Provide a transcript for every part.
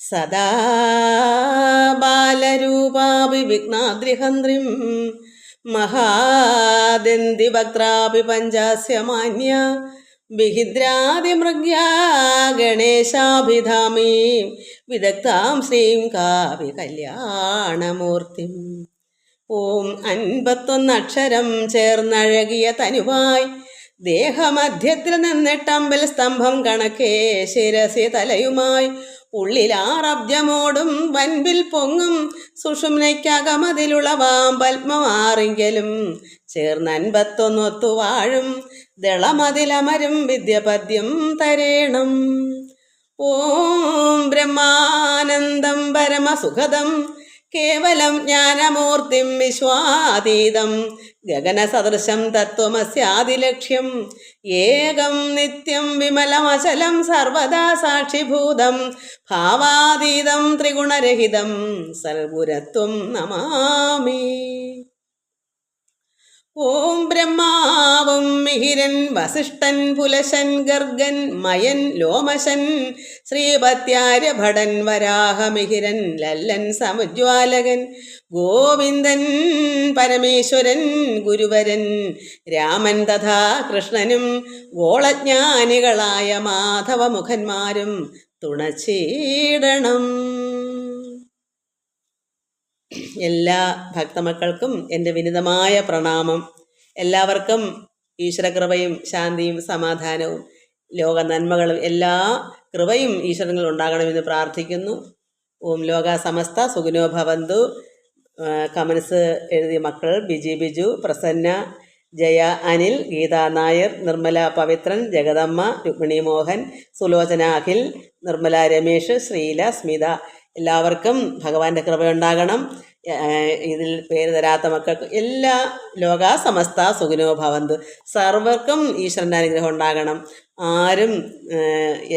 സദാ ബാലരൂപാപി വിഘ്നാദ്രിഹന്ത്രിം മഹാദന്തിവക്ത്രാപി പഞ്ചാസ്യമാന്യ വിഹിദ്രാതിമൃഗ്യാ ഗണേശാഭിധാമീ വിദഗ്ധാം ശ്രീം കാവ്യ കല്യാണമൂർത്തിം. ഓം 51 അക്ഷരം ചേർന്നഴകിയ തനുവായി ദേഹമധ്യത്തിൽ നിന്നിട്ടമ്പൽ സ്തംഭം കണക്കേ ശിരസി തലയുമായി ഉള്ളിലാറബ്ജമോടും വൻപിൽ പൊങ്ങും സുഷുമ്നയ്ക്കകമതിലുളവാം പത്മമാറിങ്കലും ചേർന്ന് 51 ഒത്തുവാഴും ദളമതിലമരും വിദ്യപദ്യം തരേണം. ഓം ബ്രഹ്മാനന്ദം പരമസുഖദം കേവലം ജ്ഞാനമൂർത്തിം വിശ്വാതീതം ഗഗനസദൃശം തത്വമസ്യാദിലക്ഷ്യം ഏകം നിത്യം വിമലമചലം സർവദാ സാക്ഷിഭൂതം ഭാവാതീതം ത്രിഗുണരഹിതം സൽഗുരത്വം നമാമി. ഓം ബ്രഹ്മാവും മിഹിരൻ വസിഷ്ഠൻ പുലശൻ ഗർഗൻ മയൻ ലോമശൻ ശ്രീപത്യാര്യഭടൻ വരാഹമിഹിരൻ ലല്ലൻ സമുജ്വാലകൻ ഗോവിന്ദൻ പരമേശ്വരൻ ഗുരുവരൻ രാമൻ തഥാ കൃഷ്ണനും ഗോളജ്ഞാനികളായ മാധവമുഖന്മാരും തുണച്ചീടണം. എല്ലാ ഭക്തമക്കൾക്കും എൻ്റെ വിനിതമായ പ്രണാമം. എല്ലാവർക്കും ഈശ്വരകൃപയും ശാന്തിയും സമാധാനവും ലോക നന്മകളും എല്ലാ കൃപയും ഈശ്വരങ്ങളിൽ ഉണ്ടാകണമെന്ന് പ്രാർത്ഥിക്കുന്നു. ഓം ലോക സമസ്ത സുഖിനോ ഭവന്തു. കമൻസ് എഴുതിയ മക്കൾ ബിജു, പ്രസന്ന, ജയ, അനിൽ, ഗീത നായർ, നിർമ്മല പവിത്രൻ, ജഗദമ്മ, രുക്മിണി മോഹൻ, സുലോചന അഖിൽ, നിർമ്മല രമേഷ്, ശ്രീല, സ്മിത, എല്ലാവർക്കും ഭഗവാന്റെ കൃപയുണ്ടാകണം. ഇതിൽ പേര് തരാത്ത മക്കൾക്ക് എല്ലാ ലോക സമസ്ത സുഖിനോ ഭവന്തു. സർവർക്കും ഈശ്വരൻ്റെ അനുഗ്രഹം ഉണ്ടാകണം. ആരും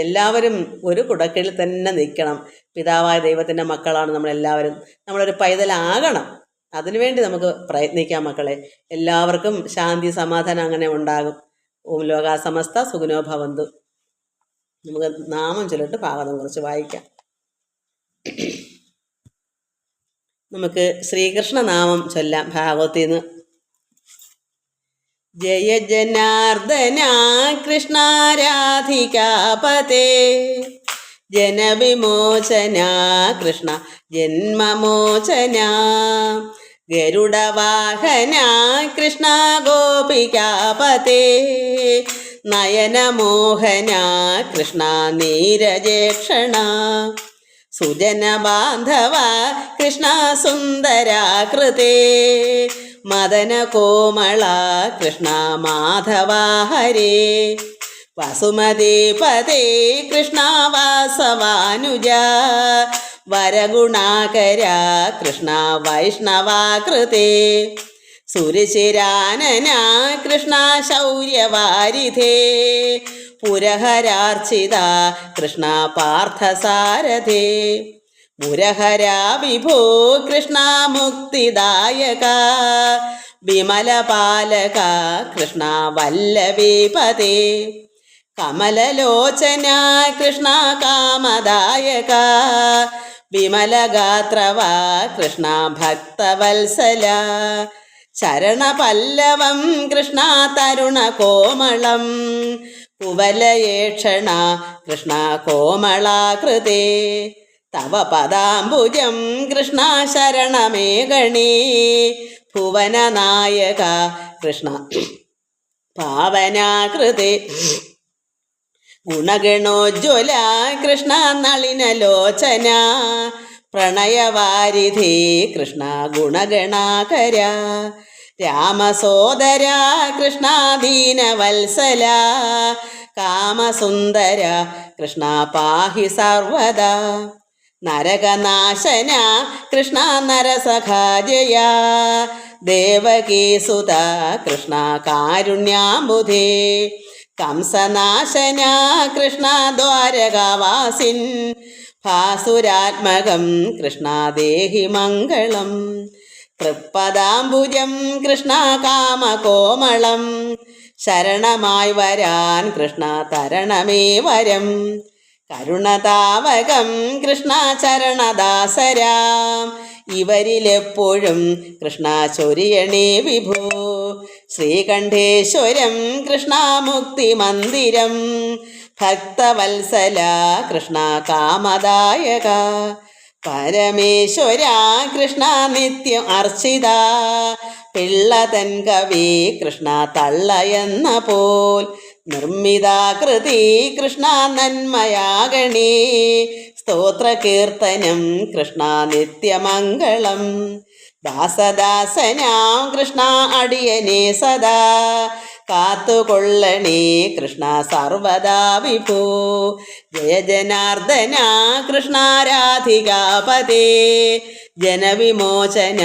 എല്ലാവരും ഒരു കുടക്കീഴിൽ തന്നെ നിൽക്കണം. പിതാവായ ദൈവത്തിൻ്റെ മക്കളാണ് നമ്മളെല്ലാവരും. നമ്മളൊരു പൈതലാകണം. അതിനുവേണ്ടി നമുക്ക് പ്രയത്നിക്കാം മക്കളെ. എല്ലാവർക്കും ശാന്തി സമാധാനം അങ്ങനെ ഉണ്ടാകും. ഓം ലോക സമസ്ത സുഖിനോ ഭവന്തു. നമുക്ക് നാമം ചൊല്ലിട്ട് ഭാഗവതം കുറിച്ച് വായിക്കാം. നമുക്ക് ശ്രീകൃഷ്ണ നാമം ചൊല്ലാം ഭാഗവതീന്ന്. ജയ ജനാർദ്ദന കൃഷ്ണ രാധികാപതേ ജനവിമോചന കൃഷ്ണ ജന്മമോചന ഗരുഡവാഹന കൃഷ്ണ ഗോപികാപതേ നയനമോഹന കൃഷ്ണ നീരജേക്ഷണ സുജന ബാന്ധവ കൃഷ്ണ സുന്ദരാകൃതേ മദന കോമള കൃഷ്ണ മാധവ ഹരേ വസുമതീപതേ കൃഷ്ണ വാസവാനുജ വരഗുണാകര കൃഷ്ണ വൈഷ്ണവാകൃതേ സുരശിരാനന കൃഷ്ണ ശൗര്യവാരിധേ പുരഹരാർച്ചിത കൃഷ്ണ പാർത്ഥസാരഥേ മുരഹരാ വിഭോ കൃഷ്ണ മുക്തിദായക വിമലപാലക കൃഷ്ണ വല്ലഭീപതേ കമലലോചന കൃഷ്ണ കാമദായക വിമലഗാത്രവ കൃഷ്ണ ഭക്തവത്സല ശരണപല്ലവം കൃഷ്ണ തരുണകോമളം കുവലയേക്ഷണ കൃഷ്ണ കോമളാകൃതേ തവ പദാംബുജം കൃഷ്ണ ശരണമേഗണേ ഭുവനനായക കൃഷ്ണ പാവനാകൃതേ ഗുണഗണോജ്വല കൃഷ്ണ നളിനലോചന പ്രണയവാരിധേ കൃഷ്ണ ഗുണഗണാകര രാമസോദര കൃഷ്ണ ദീനവത്സല കാമസുന്ദര കൃഷ്ണ പാഹി സർവദാ നരകനാശന കൃഷ്ണ നരസഖാജയ ദേവകീസുത കൃഷ്ണ കാരുണ്യാംബുധേ കംസനാശന കൃഷ്ണ ദ്വാരകാവാസിൻ ഭാസുരാത്മകം കൃഷ്ണ ദേഹി മംഗളം തൃപ്പദാംബുജം കൃഷ്ണ കാമകോമളം ശരണമായി വരാൻ കൃഷ്ണ തരണമേ വരം കരുണതാവകം കൃഷ്ണ ചരണദാസരാം ഇവരിലെപ്പോഴും കൃഷ്ണ ചൊരിയണേ വിഭോ. ശ്രീകണ്ഠേശ്വരം കൃഷ്ണ മുക്തി മന്ദിരം ഭക്തവത്സല കൃഷ്ണ കാമദായക. പരമേശ്വര കൃഷ്ണ നിത്യം അർച്ചിത പിള്ളതൻ കവി കൃഷ്ണ തള്ളയെന്ന പോൽ. നിർമ്മിതാകൃതി കൃഷ്ണ നന്മയാകണേ സ്തോത്രകീർത്തനം കൃഷ്ണ നിത്യമംഗളം. ദാസദാസനാം കൃഷ്ണ അടിയനെ സദാ കാത്തുകൊള്ളണേ കൃഷ്ണ സർവദാ വിഭോ. ജയ ജനാർദ്ദന കൃഷ്ണ രാധികാപതേ ജനവിമോചന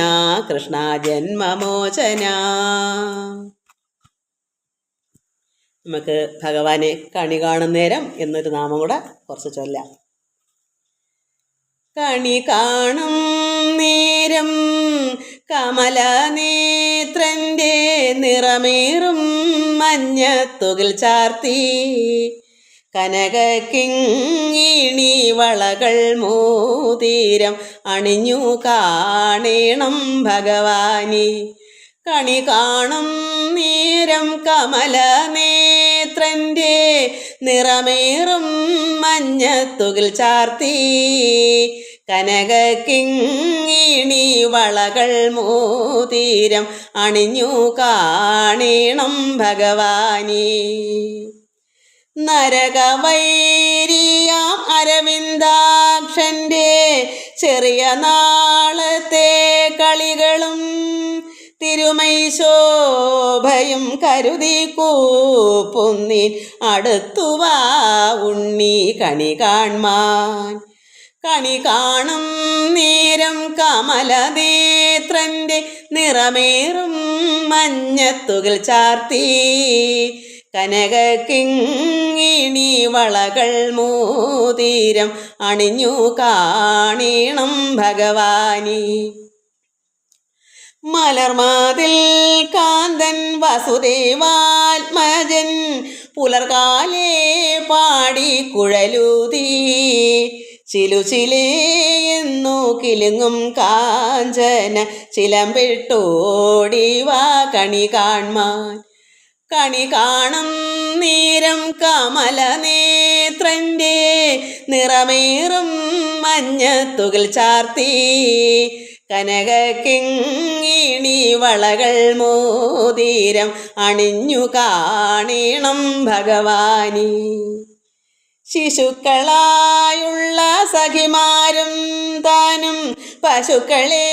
കൃഷ്ണ ജന്മമോചന. നമുക്ക് ഭഗവാനെ കണി കാണും നേരം എന്നൊരു നാമം കൂടെ കുറച്ച് ചൊല്ലാം. കണി കാണും നേരം കമലനേത്രൻ്റെ നിറമേറും മഞ്ഞത്തുകിൽ ചാർത്തി കനകക്കിങ്ങിണി വളകൾ മോതിരം അണിഞ്ഞു കാണേണം ഭഗവാനെ. കണി കാണും നേരം കമലനേത്രൻ്റെ നിറമേറും മഞ്ഞത്തുകിൽ ചാർത്തി കനകക്കിങ്ങിണി വളകൾ മോതിരം അണിഞ്ഞു കാണേണം ഭഗവാനെ. നരകവൈരിയാം അരവിന്ദാക്ഷൻ്റെ ചെറിയ നാളത്തെ കളികളും തിരുമൈ ശോഭയും കരുതി കൂപ്പുന്നീൻ അടുത്തുവാ ഉണ്ണി കണി കാൺമാൻ. കണി കാണും നേരം കമലനേത്രൻ്റെ നിറമേറും മഞ്ഞത്തുകിൽ ചാർത്തി കനകക്കിങ്ങിണി വളകൾ മോതിരം അണിഞ്ഞു കാണേണം ഭഗവാനെ. മലർമാതിൽ കാന്തൻ വസുദേവാത്മജൻ പുലർകാലേ പാടി കുഴലൂതി ചിലുചിലേ എന്നു കിലുങ്ങും കാഞ്ചന ചിലമ്പിട്ടോടിവാ കണി കാൺമാൻ. കണി കാണും നേരം കമലനേത്രൻ്റെ നിറമേറും മഞ്ഞത്തുകിൽ ചാർത്തി കനകക്കിങ്ങിണി വളകൾ മോതിരം അണിഞ്ഞു കാണേണം ഭഗവാനെ. ശിശുക്കളായുള്ള സഖിമാരും താനും പശുക്കളെ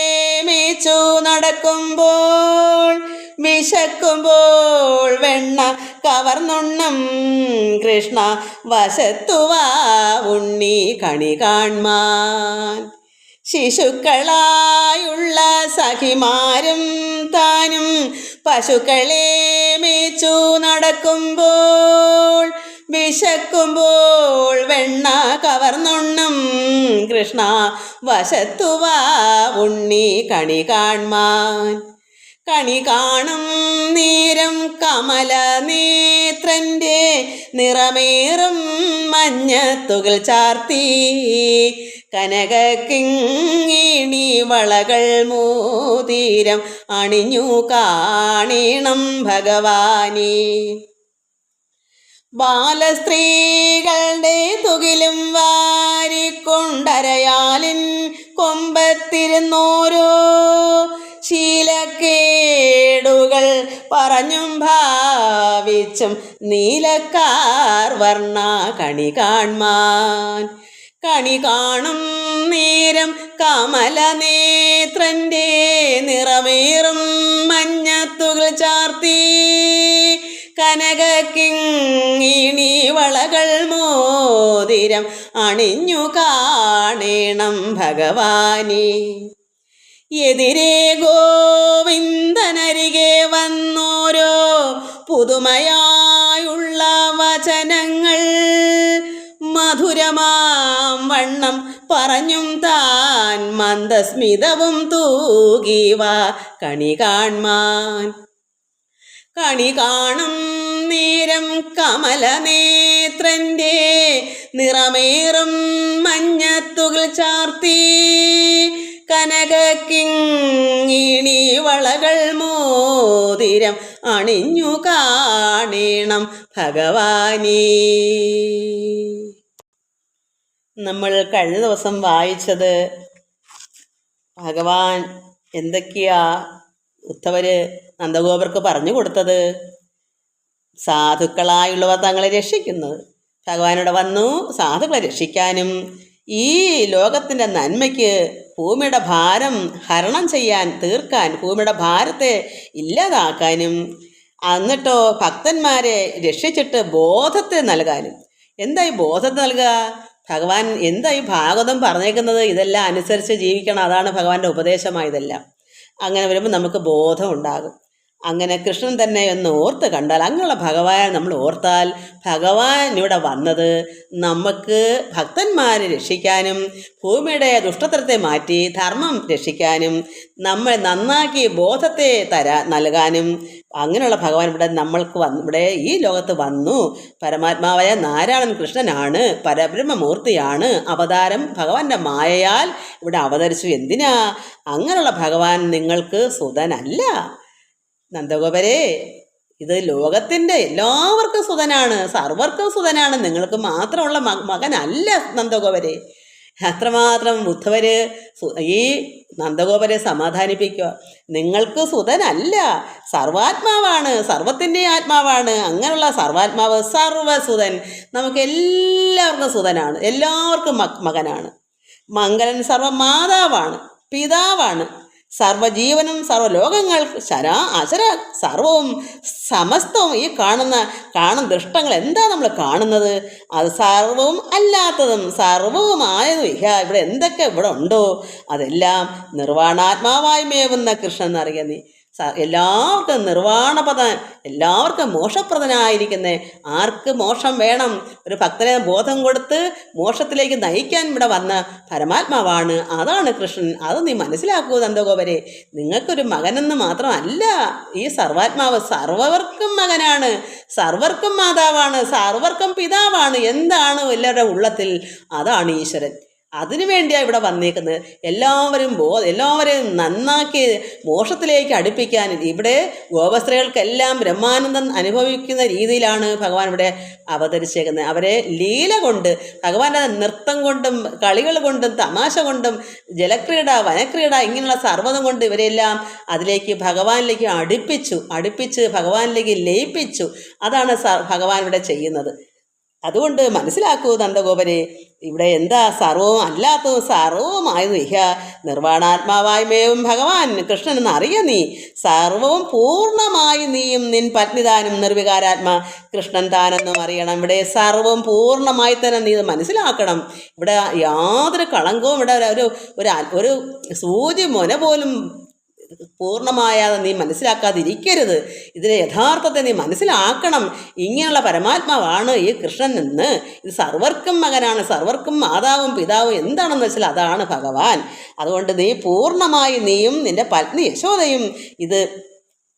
മേച്ചു നടക്കുമ്പോൾ വിശക്കുമ്പോൾ വെണ്ണ കവർന്നുണ്ണം കൃഷ്ണ വശത്തുവാ ഉണ്ണി കണി കാൺമാൻ. ശിശുക്കളായുള്ള സഖിമാരും താനും പശുക്കളെ മേച്ചു നടക്കുമ്പോൾ വിശക്കുമ്പോൾ വെണ്ണ കവർന്നുണ്ണം കൃഷ്ണ വശത്തുവാ ഉണ്ണി കണി കാൺമാൻ. കണി കാണും നേരം കമലനേത്രൻ്റെ നിറമേറും മഞ്ഞത്തുകിൽ ചാർത്തി കനകക്കിങ്ങിണി വളകൾ മോതിരം അണിഞ്ഞു കാണേണം ഭഗവാനെ. ബാലസ്ത്രീകളുടെ തുകിലും വാരിക്കൊണ്ടരയാലിൻ കൊമ്പത്തിരുന്നോരോ ശീലക്കേടുകൾ പറഞ്ഞും ഭാവിച്ചും നീലക്കാർ വർണ്ണ കണി കാൺമാൻ. കണി കാണും നേരം കമലനേത്രൻ്റെ നിറമേറും മഞ്ഞത്തുകിൽ ചാർത്തി കനകക്കിങ്ങിണി വളകൾ മോതിരം അണിഞ്ഞു കാണേണം ഭഗവാനെ. എതിരെ ഗോവിന്ദനരികെ വന്നോരോ പുതുമയായുള്ള വചനങ്ങൾ മധുരമാം വണ്ണം പറഞ്ഞും താൻ മന്ദസ്മിതവും തൂകിവ കണി കാൺമാൻ. കണി കാണും നേരം കമലനേത്രൻ്റെ നിറമേറും മഞ്ഞത്തുകിൽ ചാർത്തി കനകക്കിങ്ങിണി വളകൾ മോതിരം അണിഞ്ഞു കാണണം ഭഗവാനേ. നമ്മൾ കഴിഞ്ഞ ദിവസം വായിച്ചത് ഭഗവാൻ എന്തൊക്കെയാ ഉദ്ധവര് നന്ദഗോപർക്ക് പറഞ്ഞു കൊടുത്തത്. സാധുക്കളായുള്ളവർ തങ്ങളെ രക്ഷിക്കുന്നത്. ഭഗവാനോട് വന്നു സാധുക്കളെ രക്ഷിക്കാനും ഈ ലോകത്തിൻ്റെ നന്മയ്ക്ക് ഭൂമിയുടെ ഭാരം ഹരണം ചെയ്യാൻ തീർക്കാൻ, ഭൂമിയുടെ ഭാരത്തെ ഇല്ലാതാക്കാനും, എന്നിട്ടോ ഭക്തന്മാരെ രക്ഷിച്ചിട്ട് ബോധത്തെ നൽകാനും. എന്തായി ബോധത്തെ നൽകുക? ഭഗവാൻ എന്തായി ഭാഗവതം പറഞ്ഞേക്കുന്നത്? ഇതെല്ലാം അനുസരിച്ച് ജീവിക്കണം. അതാണ് ഭഗവാന്റെ ഉപദേശമായതെല്ലാം. അങ്ങനെ വരുമ്പോൾ നമുക്ക് ബോധം ഉണ്ടാകും. അങ്ങനെ കൃഷ്ണൻ തന്നെ ഒന്ന് ഓർത്ത് കണ്ടാൽ, അങ്ങനെയുള്ള ഭഗവാൻ നമ്മൾ ഓർത്താൽ, ഭഗവാൻ ഇവിടെ വന്നത് നമുക്ക് ഭക്തന്മാരെ രക്ഷിക്കാനും ഭൂമിയുടെ ദുഷ്ടത്തരത്തെ മാറ്റി ധർമ്മം രക്ഷിക്കാനും നമ്മളെ നന്നാക്കി ബോധത്തെ നൽകാനും, അങ്ങനെയുള്ള ഭഗവാൻ ഇവിടെ നമ്മൾക്ക് ഇവിടെ ഈ ലോകത്ത് വന്നു. പരമാത്മാവായ നാരായണൻ കൃഷ്ണനാണ്, പരബ്രഹ്മമൂർത്തിയാണ്. അവതാരം ഭഗവാന്റെ മായയാൽ ഇവിടെ അവതരിച്ചു. എന്തിനാ? അങ്ങനെയുള്ള ഭഗവാൻ നിങ്ങൾക്ക് സുതനല്ല നന്ദഗോപരെ. ഇത് ലോകത്തിൻ്റെ എല്ലാവർക്കും സുതനാണ്, സർവർക്കും സുതനാണ്. നിങ്ങൾക്ക് മാത്രമുള്ള മകനല്ല നന്ദഗോപരെ. അത്രമാത്രം ഉദ്ധവര് ഈ നന്ദഗോപരെ സമാധാനിപ്പിക്കുക. നിങ്ങൾക്ക് സുതനല്ല, സർവാത്മാവാണ്, സർവത്തിൻ്റെ ആത്മാവാണ്. അങ്ങനെയുള്ള സർവാത്മാവ് സർവസുതൻ, നമുക്ക് എല്ലാവർക്കും സുതനാണ്, എല്ലാവർക്കും മകനാണ്. മംഗലൻ സർവമാതാവാണ്, പിതാവാണ്. സർവജീവനും സർവലോകങ്ങൾ അചര സർവവും സമസ്തവും ഈ കാണുന്ന ദൃഷ്ടങ്ങൾ എന്താ നമ്മൾ കാണുന്നത്? അത് സർവവും അല്ലാത്തതും സർവവുമായതും ഇവിടെ എന്തൊക്കെ ഇവിടെ ഉണ്ടോ അതെല്ലാം നിർവാണാത്മാവായി മേവുന്ന കൃഷ്ണൻ എന്നറിയ നീ. എല്ലാവർക്കും നിർവാണപദൻ, എല്ലാവർക്കും മോക്ഷപ്രദനായിരിക്കുന്ന. ആർക്ക് മോക്ഷം വേണം? ഒരു ഭക്തനെ ബോധം കൊടുത്ത് മോക്ഷത്തിലേക്ക് നയിക്കാൻ ഇവിടെ വന്ന പരമാത്മാവാണ്, അതാണ് കൃഷ്ണൻ. അത് നീ മനസ്സിലാക്കൂ നന്ദഗോപരെ. നിങ്ങൾക്കൊരു മകനെന്ന് മാത്രമല്ല ഈ സർവാത്മാവ്, സർവർക്കും മകനാണ്, സർവർക്കും മാതാവാണ്, സർവർക്കും പിതാവാണ്. എന്താണ് എല്ലാവരുടെ ഉള്ളത്തിൽ? അതാണ് ഈശ്വരൻ. അതിനു വേണ്ടിയാണ് ഇവിടെ വന്നേക്കുന്നത്. എല്ലാവരെയും നന്നാക്കി മോക്ഷത്തിലേക്ക് അടുപ്പിക്കാൻ. ഇവിടെ ഗോപസ്ത്രീകൾക്കെല്ലാം ബ്രഹ്മാനന്ദം അനുഭവിക്കുന്ന രീതിയിലാണ് ഭഗവാൻ ഇവിടെ അവതരിച്ചേക്കുന്നത്. അവരെ ലീല കൊണ്ട്, ഭഗവാന്റെ നൃത്തം കൊണ്ടും കളികൾ കൊണ്ടും തമാശ കൊണ്ടും ജലക്രീഡ വനക്രീഡ ഇങ്ങനെയുള്ള സർവ്വതും കൊണ്ട് ഇവരെല്ലാം അതിലേക്ക് ഭഗവാനിലേക്ക് അടുപ്പിച്ച് ഭഗവാനിലേക്ക് ലയിപ്പിച്ചു. അതാണ് ഭഗവാൻ ഇവിടെ ചെയ്യുന്നത്. അതുകൊണ്ട് മനസ്സിലാക്കൂ നന്ദഗോപരെ, ഇവിടെ എന്താ സർവവും അല്ലാത്തതും സർവവുമായത് നിർവാണാത്മാവായി മേവും ഭഗവാൻ കൃഷ്ണൻ എന്നറിയ നീ. സർവവും പൂർണ്ണമായി നീയും നിൻ പത്നിതാനും നിർവികാരാത്മാ കൃഷ്ണൻ താനെന്നും അറിയണം. ഇവിടെ സർവവും പൂർണ്ണമായി തന്നെ നീ മനസ്സിലാക്കണം. ഇവിടെ യാതൊരു കളങ്കവും, ഇവിടെ ഒരു സൂചി മുന പോലും പൂർണ്ണമായാതെ നീ മനസ്സിലാക്കാതിരിക്കരുത്. ഇതിനെ യഥാർത്ഥത്തെ നീ മനസ്സിലാക്കണം. ഇങ്ങനെയുള്ള പരമാത്മാവാണ് ഈ കൃഷ്ണൻ എന്ന്. ഇത് സർവർക്കും മകനാണ്, സർവർക്കും മാതാവും പിതാവും എന്താണെന്ന് വെച്ചാൽ അതാണ് ഭഗവാൻ. അതുകൊണ്ട് നീ പൂർണ്ണമായി നീയും നിന്റെ പത്നി യശോദയും ഇത്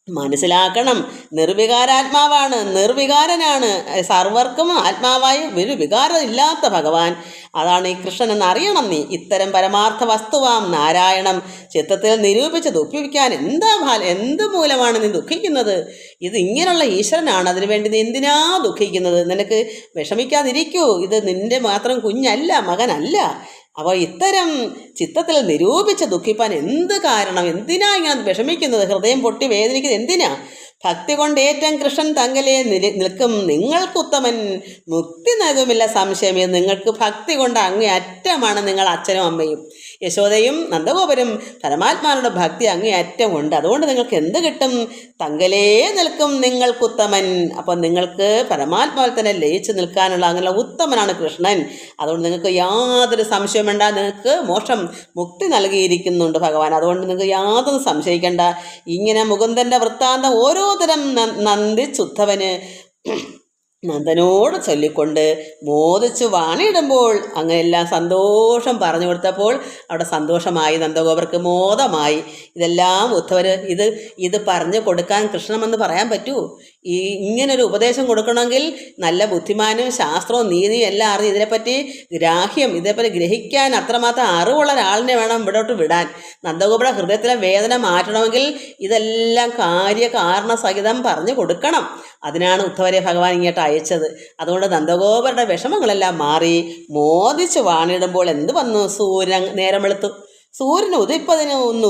മനസ്സിലാക്കണം. നിർവികാരാത്മാവാണ്, നിർവികാരനാണ്, സർവർക്കും ആത്മാവായി ഒരു വികാരം ഇല്ലാത്ത ഭഗവാൻ അതാണ് ഈ കൃഷ്ണൻ എന്നറിയണം നീ. ഇത്തരം പരമാർത്ഥ വസ്തുവാം നാരായണം ചിത്തത്തിൽ നിരൂപിച്ച് ദുഃഖിപ്പിക്കാൻ എന്ത് മൂലമാണ് നീ ദുഃഖിക്കുന്നത്? ഇത് ഇങ്ങനെയുള്ള ഈശ്വരനാണ്, അതിനുവേണ്ടി നീ എന്തിനാ ദുഃഖിക്കുന്നത്? നിനക്ക് വിഷമിക്കാതിരിക്കൂ. ഇത് നിന്റെ മാത്രം കുഞ്ഞല്ല, മകനല്ല. അപ്പോൾ ഇത്തരം ചിത്തത്തിൽ നിരൂപിച്ച് ദുഃഖിപ്പാൻ എന്ത് കാരണം? എന്തിനാ ഇങ്ങനെ വിഷമിക്കുന്നത്? ഹൃദയം പൊട്ടി വേദനിക്കുന്നത് എന്തിനാ? ഭക്തി കൊണ്ട് ഏറ്റവും കൃഷ്ണൻ തങ്കലെ നിൽക്കും നിങ്ങൾക്കുത്തമൻ മുക്തി നൽകുമില്ല സംശയമേ. നിങ്ങൾക്ക് ഭക്തി കൊണ്ട് അങ്ങേ അറ്റമാണ് നിങ്ങൾ അച്ഛനും അമ്മയും യശോദയും നന്ദഗോപരും പരമാത്മാവിന്റെ ഭക്തി അങ്ങേ അറ്റം ഉണ്ട്. അതുകൊണ്ട് നിങ്ങൾക്ക് എന്ത് കിട്ടും? തങ്കലേ നിൽക്കും നിങ്ങൾക്കുത്തമൻ. അപ്പം നിങ്ങൾക്ക് പരമാത്മാവിൽ തന്നെ ലയിച്ച് നിൽക്കാനുള്ള അങ്ങനെ ഉത്തമനാണ് കൃഷ്ണൻ. അതുകൊണ്ട് നിങ്ങൾക്ക് യാതൊരു സംശയം വേണ്ട. നിങ്ങൾക്ക് മോക്ഷം മുക്തി നൽകിയിരിക്കുന്നുണ്ട് ഭഗവാൻ. അതുകൊണ്ട് നിങ്ങൾക്ക് യാതൊന്നും സംശയിക്കേണ്ട. ഇങ്ങനെ മുകുന്ദൻ്റെ വൃത്താന്തം ഓരോ തരം നന്ദിച്ചുദ്ധവന് നന്ദനോട് ചൊല്ലിക്കൊണ്ട് മോദിച്ചു വാണിടുമ്പോൾ അങ്ങനെല്ലാം സന്തോഷം പറഞ്ഞു കൊടുത്തപ്പോൾ അവിടെ സന്തോഷമായി, നന്ദഗോപർക്ക് മോദമായി. ഇതെല്ലാം ഉദ്ധവർ ഇത് പറഞ്ഞു കൊടുക്കാൻ കൃഷ്ണനെന്ന് പറയാൻ പറ്റൂ? ഇങ്ങനൊരു ഉപദേശം കൊടുക്കണമെങ്കിൽ നല്ല ബുദ്ധിമാനും ശാസ്ത്രവും നീതിയും എല്ലാം അറിഞ്ഞ് ഇതിനെപ്പറ്റി ഇതേപ്പറ്റി ഗ്രഹിക്കാൻ അത്രമാത്രം അറിവുള്ള ഒരാളിനെ വേണം ഇവിടോട്ട് വിടാൻ. നന്ദഗോപുര ഹൃദയത്തിലെ വേദന മാറ്റണമെങ്കിൽ ഇതെല്ലാം കാരണസഹിതം പറഞ്ഞു കൊടുക്കണം. അതിനാണ് ഉദ്ധവരെ ഭഗവാൻ ഇങ്ങോട്ട് അയച്ചത്. അതുകൊണ്ട് നന്ദഗോപരുടെ വിഷമങ്ങളെല്ലാം മാറി മോദിച്ച് വാണിടുമ്പോൾ എന്ത് വന്നു? സൂര്യൻ നേരം വെളുത്തു. സൂര്യൻ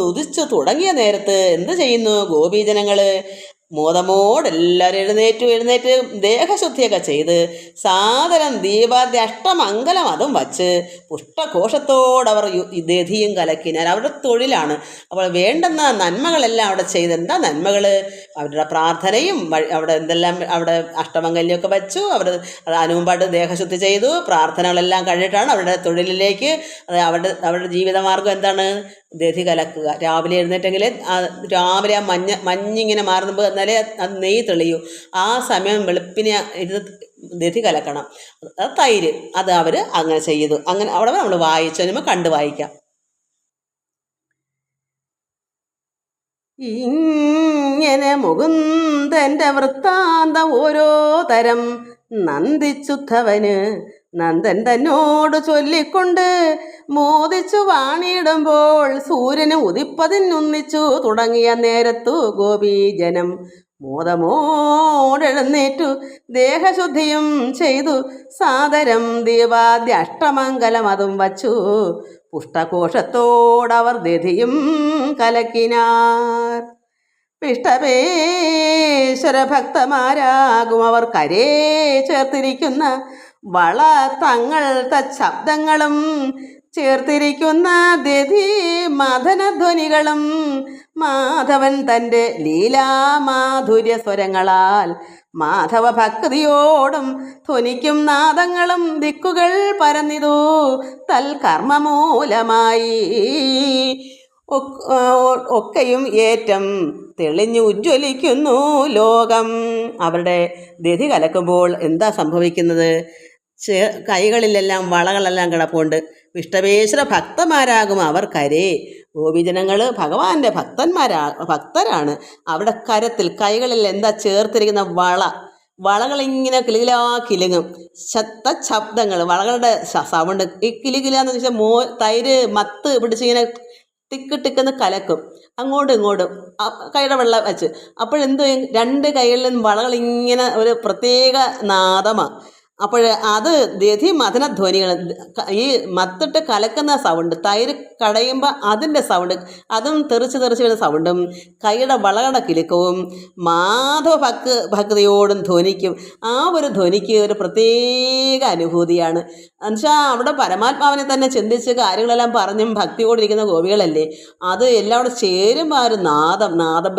ഉദിച്ചു തുടങ്ങിയ നേരത്ത് എന്ത് ചെയ്യുന്നു? ഗോപീജനങ്ങൾ മോദമോടെല്ലാവരും എഴുന്നേറ്റ് ദേഹശുദ്ധിയൊക്കെ ചെയ്ത് സാദരം ദീപാദ്യഷ്ടമംഗലം അതും വച്ച് പുഷ്ടഘോഷത്തോടവർ ദധിയും കലക്കിനാൽ അവരുടെ തൊഴിലാണ്. അപ്പോൾ വേണ്ടുന്ന നന്മകളെല്ലാം അവിടെ ചെയ്ത്. എന്താ നന്മകൾ? അവരുടെ പ്രാർത്ഥനയും അവിടെ അവിടെ അഷ്ടമംഗല്യമൊക്കെ വച്ചു. അവർ അതിനുമുമ്പായിട്ട് ദേഹശുദ്ധി ചെയ്തു. പ്രാർത്ഥനകളെല്ലാം കഴിഞ്ഞിട്ടാണ് അവരുടെ തൊഴിലിലേക്ക്. അവരുടെ ജീവിതമാർഗം എന്താണ്? ദധി കലക്കുക. രാവിലെ എഴുന്നേറ്റെങ്കിൽ രാവിലെ ആ മഞ്ഞിങ്ങനെ മാറുമ്പോൾ എന്നാലേ അത് നെയ്യ് തെളിയൂ. ആ സമയം വെളുപ്പിനെ ദധി കലക്കണം. തൈര് അത് അവർ അങ്ങനെ ചെയ്തു. അങ്ങനെ അവിടെ നമ്മൾ വായിച്ചു കഴിയുമ്പോൾ കണ്ടു വായിക്കാം. ഇങ്ങനെ മുകുന്ദൻ്റെ വൃത്താന്തം ഓരോ തരം നന്ദിച്ചുദ്ധവന് നന്ദൻ തന്നോട് ചൊല്ലിക്കൊണ്ട് മോദിച്ചു വാണിടുമ്പോൾ സൂര്യന് ഉദിപ്പതിനൊന്നിച്ചു തുടങ്ങിയ നേരത്തു ഗോപീജനം മോദമോടെഴുന്നേറ്റു ദേഹശുദ്ധിയും ചെയ്തു സാദരം ദീപാദ്യഷ്ടമംഗലം അതും വച്ചു പുഷ്ടകോശത്തോടവർ ദധിയും കലക്കിനാർ. പിഷ്ടപേശ്വര ഭക്തമാരാകും അവർ കരേ ചേർത്തിരിക്കുന്ന വള തങ്ങൾ തശബ്ദങ്ങളും ചേർത്തിരിക്കുന്ന ദധി മഥനധ്വനികളും മാധവൻ തൻ്റെ ലീലാമാധുര്യ സ്വരങ്ങളാൽ മാധവ ഭക്തിയോടും ധ്വനിക്കും നാദങ്ങളും ദിക്കുകൾ പരന്നിതു തൽകർമ്മമൂലമായി ഒക്കെയും ഏറ്റം തെളിഞ്ഞു ഉജ്ജ്വലിക്കുന്നു ലോകം. അവരുടെ ദധി കലക്കുമ്പോൾ എന്താ സംഭവിക്കുന്നത്? കൈകളിലെല്ലാം വളകളെല്ലാം കിടപ്പുണ്ട്. വിഷ്ടപേശ്വര ഭക്തന്മാരാകും അവർ കരേ. ഗോപീജനങ്ങൾ ഭഗവാന്റെ ഭക്തരാണ്. അവിടെ കരത്തിൽ കൈകളിൽ എന്താ ചേർത്തിരിക്കുന്ന വളകളിങ്ങനെ കിലുകിലാ ശബ്ദങ്ങൾ, വളകളുടെ സൗണ്ട്. ഈ കിലുകിലാന്ന് വെച്ചാൽ തൈര് മത്ത് പിടിച്ചിങ്ങനെ ടിക്കെന്ന് കലക്കും അങ്ങോട്ടും ഇങ്ങോട്ടും കൈയുടെ വെള്ളം വെച്ച്. അപ്പോഴെന്തു രണ്ട് കൈകളിലും വളകളിങ്ങനെ ഒരു പ്രത്യേക നാദമാണ്. അപ്പോൾ അത് ദധി മഥനധ്വനികൾ, ഈ മത്തിട്ട് കലക്കുന്ന സൗണ്ട്, തൈര് കടയുമ്പോൾ അതിൻ്റെ സൗണ്ട്, അതും തെറിച്ച് വരുന്ന സൗണ്ടും കൈയുടെ വളകളുടെ കിലുക്കവും മാധവ ഭക്തിയോടും ധ്വനിക്കും. ആ ഒരു ധ്വനിക്ക് ഒരു പ്രത്യേക അനുഭൂതിയാണ്. എന്നുവെച്ചാൽ അവിടെ പരമാത്മാവിനെ തന്നെ ചിന്തിച്ച് കാര്യങ്ങളെല്ലാം പറഞ്ഞും ഭക്തിയോടിരിക്കുന്ന ഗോപികളല്ലേ. അത് എല്ലാം കൂടെ ചേരുമ്പോൾ ആ ഒരു നാദം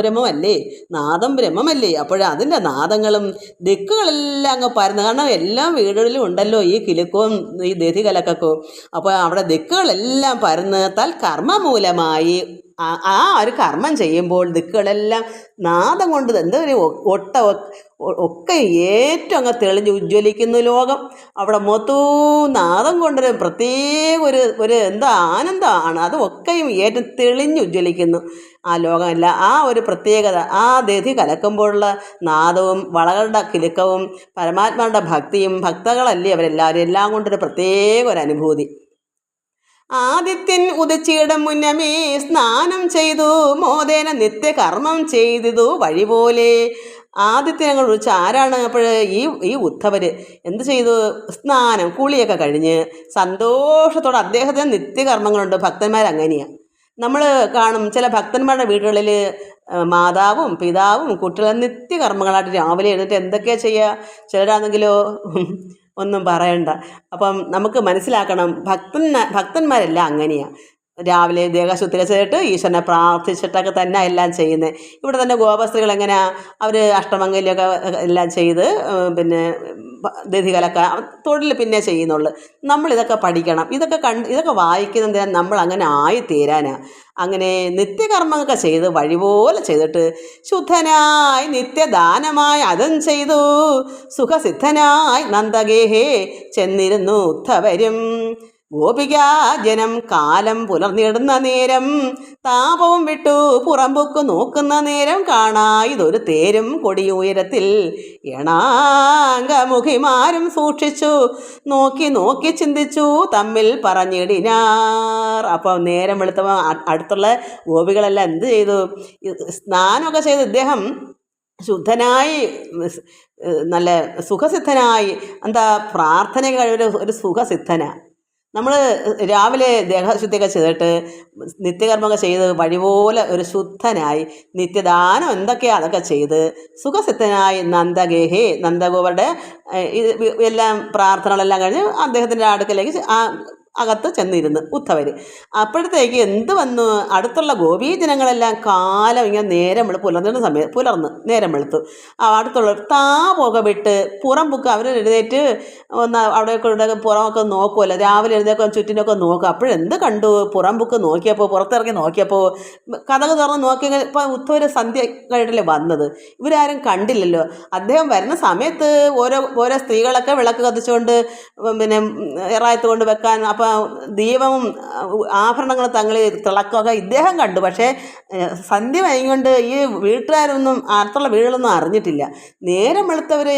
ബ്രഹ്മമല്ലേ. അപ്പോഴതിൻ്റെ നാദങ്ങളും ദിക്കുകളെല്ലാം അങ്ങ് പരന്നു. കാരണം എല്ലാ വീടുകളിലും ഉണ്ടല്ലോ ഈ കിലുക്കവും ഈ ദധി കലക്കവും. അപ്പോൾ അവിടെ ദിക്കുകളെല്ലാം പരന്ന് തൽകർമ്മമൂലമായി ആ ഒരു കർമ്മം ചെയ്യുമ്പോൾ ദിക്കുകളെല്ലാം നാദം കൊണ്ട് എന്തൊരു ഒക്കെ ഏറ്റവും അങ്ങ് തെളിഞ്ഞ് ഉജ്ജ്വലിക്കുന്നു ലോകം. അവിടെ മൊത്തവും നാദം കൊണ്ടൊരു പ്രത്യേക ഒരു എന്താ ആനന്ദമാണ്. അത് ഒക്കെയും ഏറ്റവും തെളിഞ്ഞ് ഉജ്ജ്വലിക്കുന്നു ആ ലോകമല്ല. ആ ഒരു പ്രത്യേകത, ആ ദധി കലക്കുമ്പോഴുള്ള നാദവും വളകളുടെ കിലുക്കവും പരമാത്മാരുടെ ഭക്തിയും ഭക്തകളല്ലേ അവരെല്ലാവരും, എല്ലാം കൊണ്ടൊരു പ്രത്യേക ഒരു അനുഭൂതി. ആദിത്യൻ ഉദിച്ചിടം മുന്നമേ സ്നാനം ചെയ്തു മോദേന നിത്യകർമ്മം ചെയ്തിതു വഴി പോലെ. ആദിത്യങ്ങൾ വിളിച്ച് ആരാണ്? അപ്പോൾ ഈ ഉദ്ധവർ എന്ത് ചെയ്തു? സ്നാനം കുളിയൊക്കെ കഴിഞ്ഞ് സന്തോഷത്തോടെ അദ്ദേഹത്തിന് നിത്യകർമ്മങ്ങളുണ്ട്. ഭക്തന്മാരങ്ങനെയാണ്. നമ്മൾ കാണും ചില ഭക്തന്മാരുടെ വീടുകളിൽ മാതാവും പിതാവും കുട്ടികളും നിത്യകർമ്മങ്ങളായിട്ട് രാവിലെ എഴുന്നിട്ട് എന്തൊക്കെയാണ് ചെയ്യുക. ചിലരാണെങ്കിലോ ഒന്നും പറയണ്ട. അപ്പം നമുക്ക് മനസ്സിലാക്കണം, ഭക്തന്മാരെല്ലാം അങ്ങനെയാണ്. രാവിലെ ദേഹശുദ്ധിയൊക്കെ ചെയ്തിട്ട് ഈശ്വരനെ പ്രാർത്ഥിച്ചിട്ടൊക്കെ തന്നെ എല്ലാം ചെയ്യുന്നത്. ഇവിടെ തന്നെ ഗോപസ്ത്രീകൾ എങ്ങനെയാ, അവർ അഷ്ടമംഗല്യമൊക്കെ എല്ലാം ചെയ്ത് പിന്നെ ദധികലൊക്കെ തൊഴിൽ പിന്നെ ചെയ്യുന്നുള്ളു. നമ്മളിതൊക്കെ പഠിക്കണം. ഇതൊക്കെ വായിക്കുന്നതിനാ നമ്മൾ അങ്ങനെ ആയിത്തീരാനാ. അങ്ങനെ നിത്യകർമ്മങ്ങളൊക്കെ ചെയ്ത് വഴിപോലെ ചെയ്തിട്ട് ശുദ്ധനായി നിത്യദാനമായി അതും ചെയ്തു സുഖസിദ്ധനായി നന്ദഗേഹേ ചെന്നിരുന്നു ഉദ്ധവരും. ഗോപികാജനം കാലം പുലർന്നിടുന്ന നേരം താപവും വിട്ടു പുറമ്പുക്ക് നോക്കുന്ന നേരം കാണായിതൊരു തേരും കൊടിയുയരത്തിൽ എണാങ്കമുഖിമാരും സൂക്ഷിച്ചു നോക്കി നോക്കി ചിന്തിച്ചു തമ്മിൽ പറഞ്ഞിടിനാർ. അപ്പോൾ നേരം വെളുത്തപ്പോൾ അടുത്തുള്ള ഗോപികളെല്ലാം എന്ത് ചെയ്തു? സ്നാനമൊക്കെ ചെയ്ത് ഇദ്ദേഹം ശുദ്ധനായി നല്ല സുഖസിദ്ധനായി, എന്താ പ്രാർത്ഥനയൊക്കെ ഒരു സുഖസിദ്ധനാണ്. നമ്മൾ രാവിലെ ദേഹശുദ്ധിയൊക്കെ ചെയ്തിട്ട് നിത്യകർമ്മമൊക്കെ ചെയ്ത് വഴിപോലെ ഒരു ശുദ്ധനായി നിത്യദാനം എന്തൊക്കെയാണ് അതൊക്കെ ചെയ്ത് സുഖസിദ്ധനായി നന്ദഗേഹേ നന്ദഗോപരുടെ എല്ലാം പ്രാർത്ഥനകളെല്ലാം കഴിഞ്ഞ് അദ്ദേഹത്തിൻ്റെ അടുക്കലേക്ക് അകത്ത് ചെന്നിരുന്ന് ഉദ്ധവർ. അപ്പോഴത്തേക്ക് എന്ത് വന്നു? അടുത്തുള്ള ഗോപീജനങ്ങളെല്ലാം കാലം ഇങ്ങനെ നേരം പുലർന്നിരുന്ന പുലർന്ന് നേരം വെളുത്തു. അടുത്തുള്ള താപമൊക്കെ വിട്ട് പുറമ്പുക്ക് അവർ എഴുന്നേറ്റ് ഒന്ന് അവിടെയൊക്കെ പുറമൊക്കെ നോക്കുമല്ലോ, രാവിലെ എഴുന്നേക്കെ ചുറ്റിനൊക്കെ നോക്കും. അപ്പോഴെന്ത് കണ്ടു? പുറമ്പുക്ക് നോക്കിയപ്പോൾ, പുറത്തിറങ്ങി നോക്കിയപ്പോൾ, കഥക് തുറന്ന് നോക്കിയെങ്കിൽ ഇപ്പോൾ ഉദ്ധവർ സന്ധ്യ കഴിഞ്ഞിട്ടല്ലേ വന്നത്. ഇവരാരും കണ്ടില്ലല്ലോ. അദ്ദേഹം വരുന്ന സമയത്ത് ഓരോ സ്ത്രീകളൊക്കെ വിളക്ക് കത്തിച്ചുകൊണ്ട് പിന്നെ ഇറായത്ത് കൊണ്ട് വെക്കാൻ, അപ്പം ദീപവും ആഭരണങ്ങൾ തങ്ങളിൽ തിളക്കമൊക്കെ ഇദ്ദേഹം കണ്ടു. പക്ഷേ സന്ധ്യ വൈകൊണ്ട് ഈ വീട്ടുകാരൊന്നും അടുത്തുള്ള വീടുകളൊന്നും അറിഞ്ഞിട്ടില്ല. നേരം വെളുത്തവർ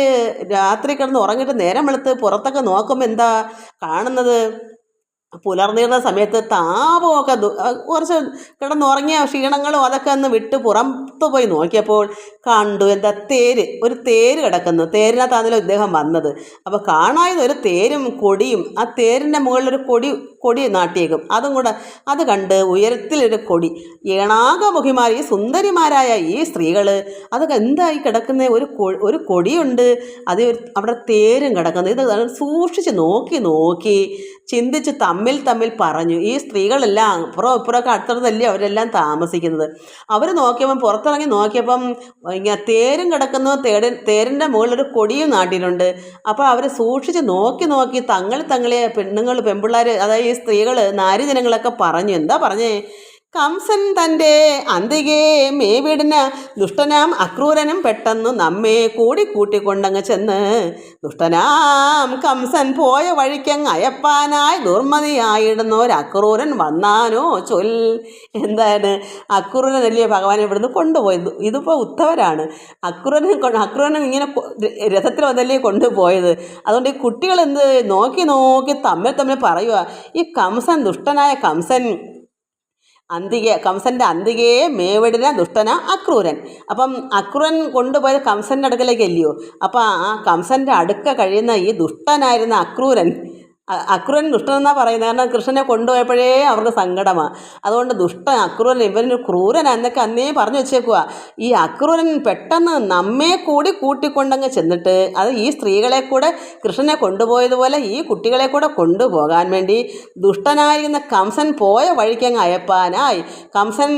രാത്രി കിടന്ന് ഉറങ്ങിയിട്ട് നേരം വെളുത്ത് പുറത്തൊക്കെ നോക്കുമ്പോൾ എന്താ കാണുന്നത്? പുലർന്നിരുന്ന സമയത്ത് താപമൊക്കെ കുറച്ച് കിടന്നുറങ്ങിയ ക്ഷീണങ്ങളും അതൊക്കെ ഒന്ന് വിട്ട് പുറത്ത് പോയി നോക്കിയപ്പോൾ കണ്ടു എന്താ ഒരു തേര് കിടക്കുന്നു. തേരിനകത്താണല്ലോ ഇദ്ദേഹം വന്നത്. അപ്പോൾ കാണായത് ഒരു തേരും കൊടിയും, ആ തേരിൻ്റെ മുകളിലൊരു കൊടി നാട്ടിയേക്കും. അതും കൂടെ അത് കണ്ട് ഉയരത്തിലൊരു കൊടി. ഏണാകമുഖിമാർ, ഈ സുന്ദരിമാരായ ഈ സ്ത്രീകൾ അതൊക്കെ എന്തായി കിടക്കുന്ന ഒരു കൊടിയുണ്ട്, അത് അവിടെ തേരും കിടക്കുന്നത്. ഇത് സൂക്ഷിച്ച് നോക്കി ചിന്തിച്ച് തമ്മിൽ പറഞ്ഞു. ഈ സ്ത്രീകളെല്ലാം ഇപ്പുറമൊക്കെ അടുത്തടുത്തല്ലേ അവരെല്ലാം താമസിക്കുന്നത്. അവർ നോക്കിയപ്പം പുറത്തിറങ്ങി നോക്കിയപ്പം ഇങ്ങനെ തേരും കിടക്കുന്നു, തേരിൻ്റെ മുകളിലൊരു കൊടിയും നാട്ടിലുണ്ട്. അപ്പോൾ അവർ സൂക്ഷിച്ച് നോക്കി തങ്ങളെ പെൺപിള്ളേർ, അതായത് ഈ സ്ത്രീകൾ നാരീജനങ്ങളൊക്കെ പറഞ്ഞു. എന്താ പറഞ്ഞേ? കംസൻ തൻ്റെ അന്തികേ മേവീടിന് ദുഷ്ടനാം അക്രൂരനും പെട്ടെന്ന് നമ്മെ കൂട്ടിക്കൊണ്ടങ്ങ് ചെന്ന് ദുഷ്ടനാം കംസൻ പോയ വഴിക്കങ്ങ് അയപ്പാനായി ദുർമതിയായിടുന്നൊരക്രൂരൻ വന്നാനോ എന്താണ്? അക്രൂരനല്ലേ ഭഗവാൻ ഇവിടുന്ന് കൊണ്ടുപോയത്. ഇതിപ്പോൾ ഉദ്ധവരാണ്. അക്രൂരനും ഇങ്ങനെ രഥത്തിൽ വന്നല്ലേ കൊണ്ടുപോയത്. അതുകൊണ്ട് ഈ കുട്ടികൾ എന്ത് നോക്കി തമ്മിൽ പറയുക, ഈ കംസൻ, ദുഷ്ടനായ കംസൻ കംസൻ്റെ അന്തികയെ മേവിടിന ദുഷ്ടന അക്രൂരൻ. അപ്പം അക്രൂരൻ കൊണ്ടുപോയത് കംസൻ്റെ അടുക്കലേക്ക് അല്ലയോ? അപ്പം ആ കംസൻ്റെ അടുക്ക കഴിയുന്ന ഈ ദുഷ്ടനായിരുന്ന അക്രൂരൻ ദുഷ്ടനെന്നാണ് പറയുന്നത്. കാരണം കൃഷ്ണനെ കൊണ്ടുപോയപ്പോഴേ അവർക്ക് സങ്കടമാണ്. അതുകൊണ്ട് അക്രൂരൻ ഇവനൊരു ക്രൂരനാന്നൊക്കെ അന്നേ പറഞ്ഞു വെച്ചേക്കുക. ഈ അക്രൂരൻ പെട്ടെന്ന് നമ്മെ കൂട്ടിക്കൊണ്ടങ്ങ് ചെന്നിട്ട്, അത് ഈ സ്ത്രീകളെ കൂടെ കൃഷ്ണനെ കൊണ്ടുപോയതുപോലെ ഈ കുട്ടികളെ കൂടെ കൊണ്ടുപോകാൻ വേണ്ടി ദുഷ്ടനായിരുന്ന കംസൻ പോയ വഴിക്കങ്ങ് അയപ്പാനായി. കംസൻ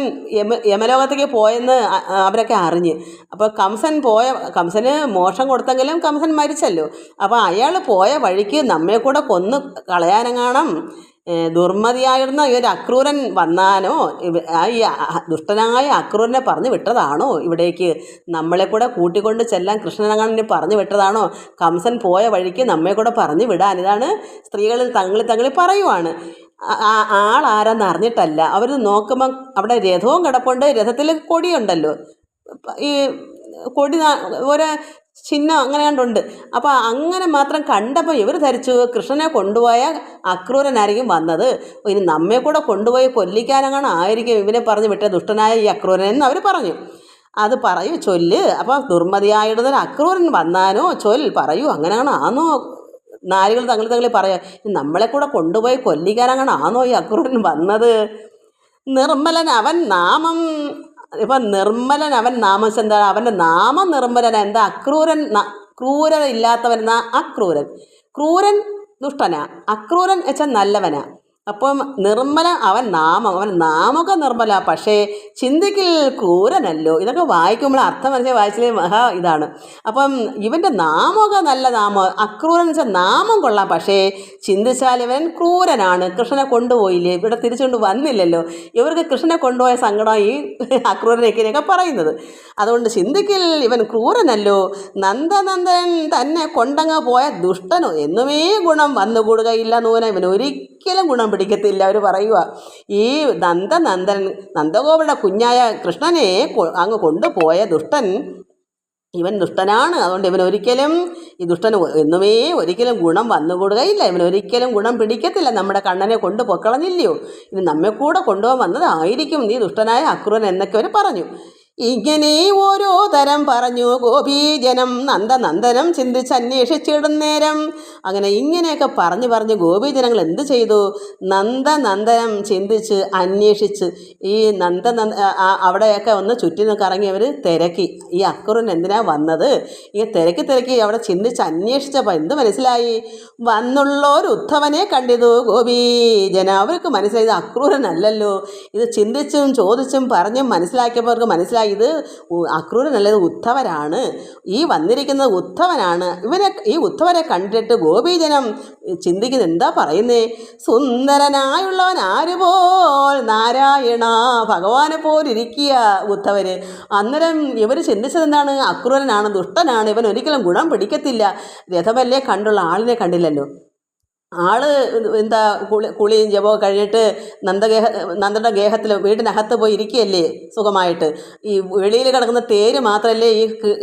യമലോകത്തേക്ക് പോയെന്ന് അവരൊക്കെ അറിഞ്ഞ്. അപ്പോൾ കംസന് മോക്ഷം കൊടുത്തെങ്കിലും കംസൻ മരിച്ചല്ലോ. അപ്പോൾ അയാൾ പോയ വഴിക്ക് നമ്മെ കൂടെ കൊന്ന് കളയാനെങ്ങാണം ദുർമതിയായിരുന്ന ഈ ഒരു അക്രൂരൻ വന്നാനോ, ഈ ദുഷ്ടനായ അക്രൂരനെ പറഞ്ഞു വിട്ടതാണോ ഇവിടേക്ക്? നമ്മളെ കൂടെ കൂട്ടിക്കൊണ്ട് ചെല്ലാൻ കൃഷ്ണനങ്ങനെ പറഞ്ഞു വിട്ടതാണോ? കംസൻ പോയ വഴിക്ക് നമ്മെ കൂടെ പറഞ്ഞു വിടാൻ. ഇതാണ് സ്ത്രീകൾ തങ്ങളിൽ പറയുവാണ്. ആളാരെന്ന് അറിഞ്ഞിട്ടല്ല. അവർ നോക്കുമ്പം അവിടെ രഥവും കിടപ്പുണ്ട്. രഥത്തിൽ കൊടിയുണ്ടല്ലോ, ഈ കൊടി ഓരോ ചിഹ്നം അങ്ങനെ കണ്ടുണ്ട്. അപ്പോൾ അങ്ങനെ മാത്രം കണ്ടപ്പോൾ ഇവർ ധരിച്ചു കൃഷ്ണനെ കൊണ്ടുപോയ അക്രൂരനായിരിക്കും വന്നത്. ഇനി നമ്മെ കൂടെ കൊണ്ടുപോയി കൊല്ലിക്കാനങ്ങനെ ആയിരിക്കും ഇവനെ പറഞ്ഞു വിട്ട ദുഷ്ടനായ ഈ അക്രൂരൻ എന്ന് അവർ പറഞ്ഞു. അത് ചൊല്ല്. അപ്പോൾ ദുർമതിയായിടുന്നൊരു അക്രൂരൻ വന്നാനോ പറയൂ. അങ്ങനെയാണ് ആണോ നാരികൾ തങ്ങളിൽ പറയാം, നമ്മളെ കൂടെ കൊണ്ടുപോയി കൊല്ലിക്കാനങ്ങനെ ഈ അക്രൂരൻ വന്നത്? നിർമ്മലൻ അവൻ നാമം. ഇപ്പം നിർമ്മലൻ അവൻ നാമം എന്താണ്? അവൻ്റെ നാമം നിർമ്മലൻ. എന്താ? ക്രൂരത ഇല്ലാത്തവൻ എന്നാ അക്രൂരൻ. ക്രൂരൻ ദുഷ്ടനാ, അക്രൂരൻ വെച്ചാൽ നല്ലവനാ. അപ്പം നിർമ്മല അവൻ നാമൊക്കെ നിർമ്മല, പക്ഷേ ചിന്തിക്കിൽ ക്രൂരനല്ലോ. ഇതൊക്കെ വായിക്കുമ്പോൾ അർത്ഥം മനസ്സിൽ വായിച്ചാലേ ഇതാണ്. അപ്പം ഇവൻ്റെ നാമമൊക്കെ നല്ല നാമം, അക്രൂരൻ വെച്ചാൽ നാമം കൊള്ളാം, പക്ഷേ ചിന്തിച്ചാൽ ഇവൻ ക്രൂരനാണ്. കൃഷ്ണനെ കൊണ്ടുപോയില്ലേ, ഇവിടെ തിരിച്ചുകൊണ്ട് വന്നില്ലല്ലോ. ഇവർക്ക് കൃഷ്ണനെ കൊണ്ടുപോയ സങ്കടം ഈ അക്രൂരനൊക്കെ പറയുന്നത്. അതുകൊണ്ട് ചിന്തിക്കിൽ ഇവൻ ക്രൂരനല്ലോ. നന്ദനന്ദൻ തന്നെ കൊണ്ടങ്ങ് പോയ ദുഷ്ടനോ എന്നുമേ ഗുണം വന്നുകൂടുകയില്ല നൂന. ഇവൻ ഒരിക്കലും ഗുണം പിടിക്കത്തില്ല. അവർ പറയുക, ഈ നന്ദഗോപരുടെ കുഞ്ഞായ കൃഷ്ണനെ അങ്ങ് കൊണ്ടുപോയ ദുഷ്ടൻ, ഇവൻ ദുഷ്ടനാണ്. അതുകൊണ്ട് ഇവനൊരിക്കലും, ഈ ദുഷ്ടന് എന്നുമേ ഒരിക്കലും ഗുണം വന്നുകൂടുകയില്ല. ഇവനൊരിക്കലും ഗുണം പിടിക്കത്തില്ല. നമ്മുടെ കണ്ണനെ കൊണ്ട് പൊക്കളഞ്ഞില്ലയോ, ഇനി നമ്മെ കൂടെ കൊണ്ടുപോകാൻ വന്നതായിരിക്കും നീ ദുഷ്ടനായ അക്രൂരൻ എന്നൊക്കെ അവർ പറഞ്ഞു. ഇങ്ങനെ ഓരോ തരം പറഞ്ഞു ഗോപീജനം നന്ദനന്ദനം ചിന്തിച്ചന്വേഷിച്ചിടുന്നേരം. അങ്ങനെ ഇങ്ങനെയൊക്കെ പറഞ്ഞ് ഗോപീജനങ്ങൾ എന്ത് ചെയ്തു? നന്ദനന്ദനം ചിന്തിച്ച് അന്വേഷിച്ച് ഈ അവിടെയൊക്കെ ഒന്ന് ചുറ്റിനും കറങ്ങി അവർ തിരക്കി. ഈ അക്രൂരൻ എന്തിനാ വന്നത്? ഈ തിരക്കി അവിടെ ചിന്തിച്ച് അന്വേഷിച്ചപ്പോൾ എന്ത് മനസ്സിലായി? വന്നുള്ളൊരു ഉദ്ധവനെ കണ്ടിതു ഗോപീജന. അവർക്ക് മനസ്സിലായി ഇത് അക്രൂരനല്ലല്ലോ. ഇത് ചിന്തിച്ചും ചോദിച്ചും പറഞ്ഞും മനസ്സിലാക്കിയവർക്ക് മനസ്സിലായി ഇത് അക്രൂരനല്ല, ഇത് ഉദ്ധവരാണ്. ഈ വന്നിരിക്കുന്നത് ഉദ്ധവനാണ്. ഈ ഉദ്ധവരെ കണ്ടിട്ട് ഗോപീജനം ചിന്തിക്കുന്നത് എന്താ പറയുന്നേ? സുന്ദരനായുള്ളവൻ ആരുപോൽ നാരായണ, ഭഗവാനെ പോലിരിക്കുക ഉദ്ധവര്. അന്നേരം ഇവർ ചിന്തിച്ചത് എന്താണ്? അക്രൂരനാണ്, ദുഷ്ടനാണ്, ഇവൻ ഒരിക്കലും ഗുണം പിടിക്കത്തില്ല. രഥമല്ലേ കണ്ടുള്ള ആളിനെ കണ്ടില്ലല്ലോ. ആള് എന്താ കുളിയും ജപവും കഴിഞ്ഞിട്ട് നന്ദന്റെ ഗേഹത്തിൽ വീടിനകത്ത് പോയി ഇരിക്കുകയല്ലേ സുഖമായിട്ട്. ഈ വെളിയിൽ കിടക്കുന്ന തേര് മാത്രമല്ലേ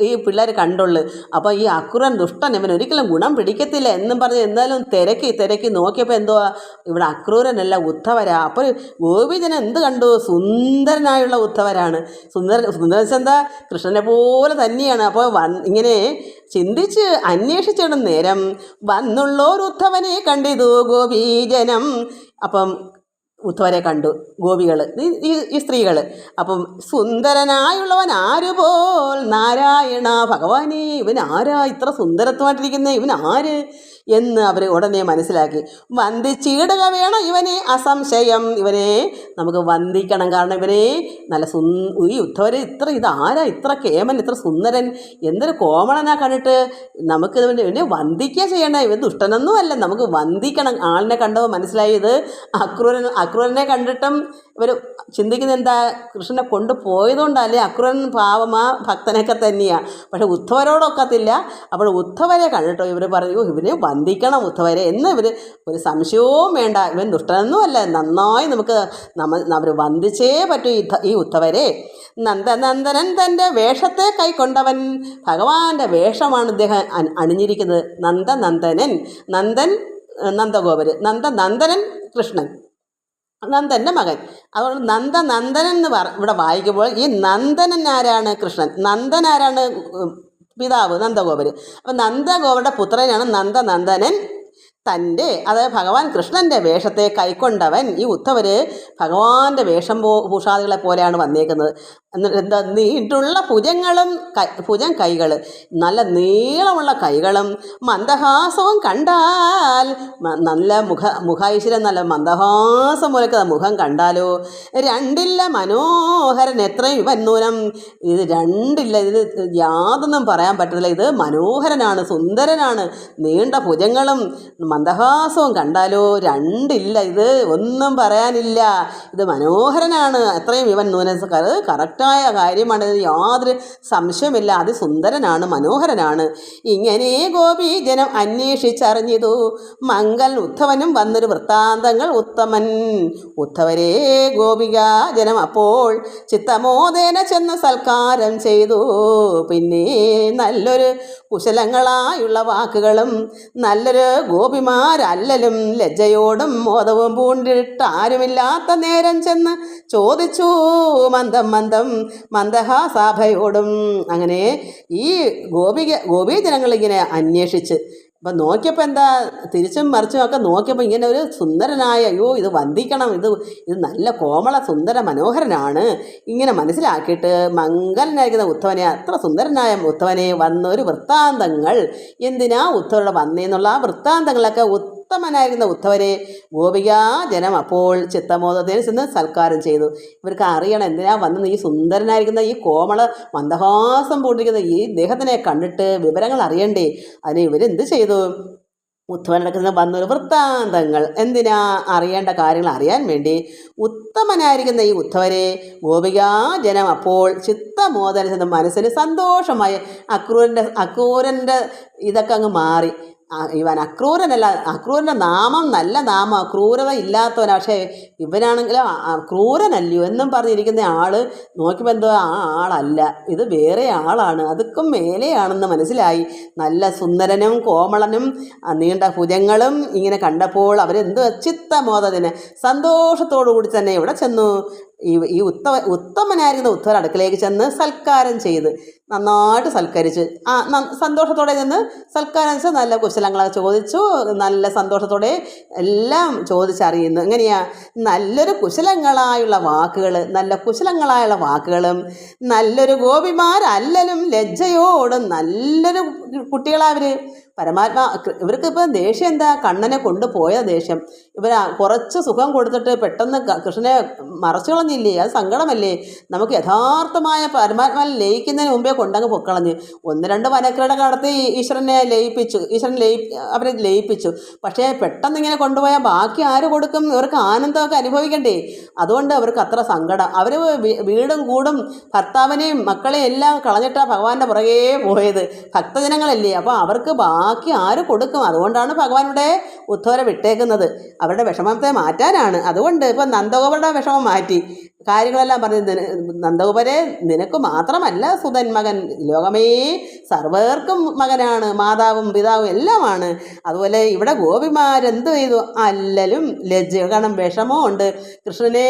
ഈ പിള്ളേർ കണ്ടുള്ളൂ. അപ്പോൾ ഈ അക്രൂരൻ ദുഷ്ടൻ, ഇവൻ ഒരിക്കലും ഗുണം പിടിക്കത്തില്ല എന്നും പറഞ്ഞ് എന്തായാലും തിരക്കി നോക്കിയപ്പോൾ എന്തുവാ, ഇവിടെ അക്രൂരനല്ല ഉദ്ധവരാ. അപ്പോൾ ഗോപീജനം എന്ത് കണ്ടു? സുന്ദരനായുള്ള ഉദ്ധവരാണ്. സുന്ദരൻ എന്താ, കൃഷ്ണനെ പോലെ തന്നെയാണ്. അപ്പോൾ ഇങ്ങനെ ചിന്തിച്ച് അന്വേഷിച്ചിടും നേരം വന്നുള്ളൊരു ഉദ്ധവനെ കണ്ടിതു ഗോപീജനം. അപ്പം ഉദ്ധവരെ കണ്ടു ഗോപികൾ, ഈ സ്ത്രീകൾ. അപ്പം സുന്ദരനായുള്ളവൻ ആരുപോൽ നാരായണ, ഭഗവാനെ ഇവൻ ആരാ ഇത്ര സുന്ദരത്വമായിട്ടിരിക്കുന്നത്, ഇവൻ ആര് എന്ന് അവർ ഉടനെ മനസ്സിലാക്കി. വന്ദിച്ചിടുക വേണം ഇവനെ അസംശയം. ഇവനെ നമുക്ക് വന്ദിക്കണം. കാരണം ഇവനെ നല്ല ഈ ഉദ്ധവരെ ഇതാരാ ഇത്ര കേമൻ, ഇത്ര സുന്ദരൻ, എന്തൊരു കോമളനാ കണ്ടിട്ട് നമുക്ക് ഇവനെ വന്ദിക്കുക ചെയ്യണ്ട. ഇവൻ ദുഷ്ടനൊന്നും അല്ല, നമുക്ക് വന്ദിക്കണം. ആളിനെ കണ്ടപ്പോൾ മനസ്സിലായി ഇത് അക്രൂരനെ കണ്ടിട്ടും ഇവർ ചിന്തിക്കുന്നത് എന്താ, കൃഷ്ണനെ കൊണ്ടുപോയതുകൊണ്ടല്ലേ. അക്രൂരൻ പാവമാ ഭക്തനൊക്കെ തന്നെയാണ്, പക്ഷെ ഉദ്ധവരോടൊക്കത്തില്ല. അപ്പോൾ ഉദ്ധവരെ കണ്ടിട്ടോ ഇവർ പറഞ്ഞു ഇവനെ വന്ദിക്കണം ഉദ്ധവരെ എന്ന്. ഇവർ ഒരു സംശയവും വേണ്ട, ഇവൻ ദുഷ്ടനൊന്നും അല്ല, നന്നായി നമുക്ക് അവർ വന്ദിച്ചേ പറ്റൂ ഈ ഉദ്ധവരെ. നന്ദനന്ദനൻ തൻ്റെ വേഷത്തെ കൈക്കൊണ്ടവൻ, ഭഗവാന്റെ വേഷമാണ് ഇദ്ദേഹം അണിഞ്ഞിരിക്കുന്നത്. നന്ദഗോപര്, നന്ദനന്ദനൻ കൃഷ്ണൻ, നന്ദൻ്റെ മകൻ. അതുകൊണ്ട് നന്ദനന്ദനൻ എന്ന് ഇവിടെ വായിക്കുമ്പോൾ ഈ നന്ദനൻ ആരാണ്? കൃഷ്ണൻ. നന്ദൻ ആരാണ്? പിതാവ് നന്ദഗോപര്. അപ്പം നന്ദഗോപരുടെ പുത്രനാണ് നന്ദനന്ദനൻ. അതായത് ഭഗവാൻ കൃഷ്ണൻ്റെ വേഷത്തെ കൈക്കൊണ്ടവൻ. ഈ ഉദ്ധവര് ഭഗവാന്റെ വേഷം ഭൂഷാദികളെ പോലെയാണ് വന്നേക്കുന്നത്. എന്താ നീണ്ടുള്ള ഭുജം കൈകൾ, നല്ല നീളമുള്ള കൈകളും മന്ദഹാസവും കണ്ടാൽ നല്ല മുഖൈശ്വര്യം, നല്ല മന്ദഹാസം പോലൊക്കെ മുഖം കണ്ടാലോ. രണ്ടില്ല മനോഹരൻ എത്രയും ഇവൻ നൂനം. ഇത് രണ്ടില്ല, ഇത് യാതൊന്നും പറയാൻ പറ്റത്തില്ല. ഇത് മനോഹരനാണ്, സുന്ദരനാണ്. നീണ്ട ഭുജങ്ങളും മന്ദഹാസവും കണ്ടാലോ രണ്ടില്ല, ഇത് ഒന്നും പറയാനില്ല. ഇത് മനോഹരനാണ്, എത്രയും ഇവൻ നൂനം. അത് കറക്റ്റായ കാര്യമാണ്, യാതൊരു സംശയമില്ല. അതിസുന്ദരനാണ്, മനോഹരനാണ്. ഇങ്ങനെ ഗോപീജനം അന്വേഷിച്ചറിഞ്ഞിതു മംഗൽ ഉദ്ധവനും വന്നൊരു വൃത്താന്തങ്ങൾ ഉത്തമൻ. ഉദ്ധവരെ ഗോപികാ ജനം അപ്പോൾ ചിത്തമോദേന ചെന്ന് സൽക്കാരം ചെയ്തു. പിന്നെ നല്ലൊരു കുശലങ്ങളായുള്ള വാക്കുകളും നല്ലൊരു ഗോപിമാരല്ലലും ലജ്ജയോടും മോദവും പൂണ്ടിട്ട് ആരുമില്ലാത്ത നേരം ചെന്ന് ചോദിച്ചു മന്ദം മന്ദഹാസാഭയോടും. അങ്ങനെ ഈ ഗോപീജനങ്ങളിങ്ങനെ അന്വേഷിച്ച് അപ്പം നോക്കിയപ്പോൾ എന്താ, തിരിച്ചും മറിച്ചും ഒക്കെ നോക്കിയപ്പോൾ ഇങ്ങനെ ഒരു സുന്ദരനായ, അയ്യോ ഇത് വന്ദിക്കണം, ഇത് നല്ല കോമള സുന്ദര മനോഹരനാണ് ഇങ്ങനെ മനസ്സിലാക്കിയിട്ട് മംഗലനായിരിക്കുന്ന ഉദ്ധവനെ, അത്ര സുന്ദരനായ ഉദ്ധവനെ വന്നൊരു വൃത്താന്തങ്ങൾ, എന്തിനാ ഉദ്ധവരുടെ വന്നേന്നുള്ള ആ വൃത്താന്തങ്ങളൊക്കെ ഉത്തമനായിരുന്ന ഉദ്ധവരെ ഗോപികാ ജനം അപ്പോൾ ചിത്തമോദത്തിന് ചെന്ന് സൽക്കാരം ചെയ്തു. ഇവർക്ക് അറിയണം എന്തിനാ വന്നത്. ഈ സുന്ദരനായിരിക്കുന്ന ഈ കോമള മന്ദഹാസം പൂണ്ടിരിക്കുന്ന ഈ ദേഹത്തിനെ കണ്ടിട്ട് വിവരങ്ങൾ അറിയണ്ടേ. അതിന് ഇവരെന്ത് ചെയ്തു? ഉദ്ധവനടക്കുന്ന വന്നൊരു വൃത്താന്തങ്ങൾ എന്തിനാ അറിയേണ്ട കാര്യങ്ങൾ അറിയാൻ വേണ്ടി ഉത്തമനായിരിക്കുന്ന ഈ ഉദ്ധവരെ ഗോപികാജനം അപ്പോൾ ചിത്തമോദന മനസ്സിന് സന്തോഷമായി. അക്രൂരൻ്റെ ഇതൊക്കെ അങ്ങ് മാറി. ഇവൻ അക്രൂരനല്ല, അക്രൂരൻ്റെ നാമം നല്ല നാമം, ക്രൂരത ഇല്ലാത്തവനാണ്. പക്ഷേ ഇവനാണെങ്കിലും ക്രൂരനല്ലയോ എന്നും പറഞ്ഞിരിക്കുന്ന ആൾ നോക്കിയപ്പോൾ എന്തോ ആ ആളല്ല, ഇത് വേറെ ആളാണ്, അതുക്കും മേലെയാണെന്ന് മനസ്സിലായി. നല്ല സുന്ദരനും കോമളനും നീണ്ട ഭുജങ്ങളും ഇങ്ങനെ കണ്ടപ്പോൾ അവരെന്ത് ചിത്തമോദത്തിന് സന്തോഷത്തോടു കൂടി തന്നെ ഇവിടെ ചെന്നു. ഈ ഉത്തമനായിരിക്കുന്ന ഉദ്ധവർ അടുക്കളയിലേക്ക് ചെന്ന് സൽക്കാരം ചെയ്ത് നന്നായിട്ട് സൽക്കരിച്ച് സന്തോഷത്തോടെ ചെന്ന് സൽക്കാരം വെച്ചാൽ നല്ല കുശലങ്ങളൊക്കെ ചോദിച്ചു. നല്ല സന്തോഷത്തോടെ എല്ലാം ചോദിച്ചറിയുന്നു. എങ്ങനെയാ? നല്ലൊരു കുശലങ്ങളായുള്ള വാക്കുകളും നല്ലൊരു ഗോപിമാരല്ലലും ലജ്ജയോടും നല്ലൊരു കുട്ടികളാവർ. പരമാത്മാ ഇവർക്ക് ഇപ്പം ദേഷ്യം എന്താ? കണ്ണനെ കൊണ്ടുപോയ ദേഷ്യം. ഇവർ കുറച്ച് സുഖം കൊടുത്തിട്ട് പെട്ടെന്ന് കൃഷ്ണനെ മറച്ചു കളഞ്ഞില്ലേ? അത് സങ്കടമല്ലേ? നമുക്ക് യഥാർത്ഥമായ പരമാത്മാവിൽ ലയിക്കുന്നതിന് മുമ്പേ കൊണ്ടങ്ങ് പൊക്കളഞ്ഞ് 1-2 വനക്രീട നടത്തി അവരെ ലയിപ്പിച്ചു. പക്ഷേ പെട്ടെന്ന് ഇങ്ങനെ കൊണ്ടുപോയാൽ ബാക്കി ആര് കൊടുക്കും? ഇവർക്ക് ആനന്ദമൊക്കെ അനുഭവിക്കണ്ടേ? അതുകൊണ്ട് അവർക്ക് അത്ര സങ്കടം. അവർ വീടും കൂടും ഭർത്താവിനെയും മക്കളെയും എല്ലാം കളഞ്ഞിട്ടാണ് ഭഗവാന്റെ പുറകെ പോയത്. ഭക്തജനങ്ങളല്ലേ, അപ്പോൾ അവർക്ക് ബാക്കി ആര് കൊടുക്കും? അതുകൊണ്ടാണ് ഭഗവാൻ ഇവിടെ ഉദ്ധവരെ വിട്ടേക്കുന്നത്. അവരുടെ വിഷമത്തെ മാറ്റാനാണ്. അതുകൊണ്ട് ഇപ്പം നന്ദഗോപരുടെ വിഷമം മാറ്റി കാര്യങ്ങളെല്ലാം പറഞ്ഞ്, നന്ദഗോപരെ നിനക്ക് മാത്രമല്ല സുതൻ മകൻ, ലോകമേ സർവർക്കും മകനാണ്, മാതാവും പിതാവും എല്ലാമാണ്. അതുപോലെ ഇവിടെ ഗോപിമാരെന്ത് ചെയ്തു? അല്ലലും ലജ്ജ, കാരണം വിഷമമുണ്ട്. കൃഷ്ണനെ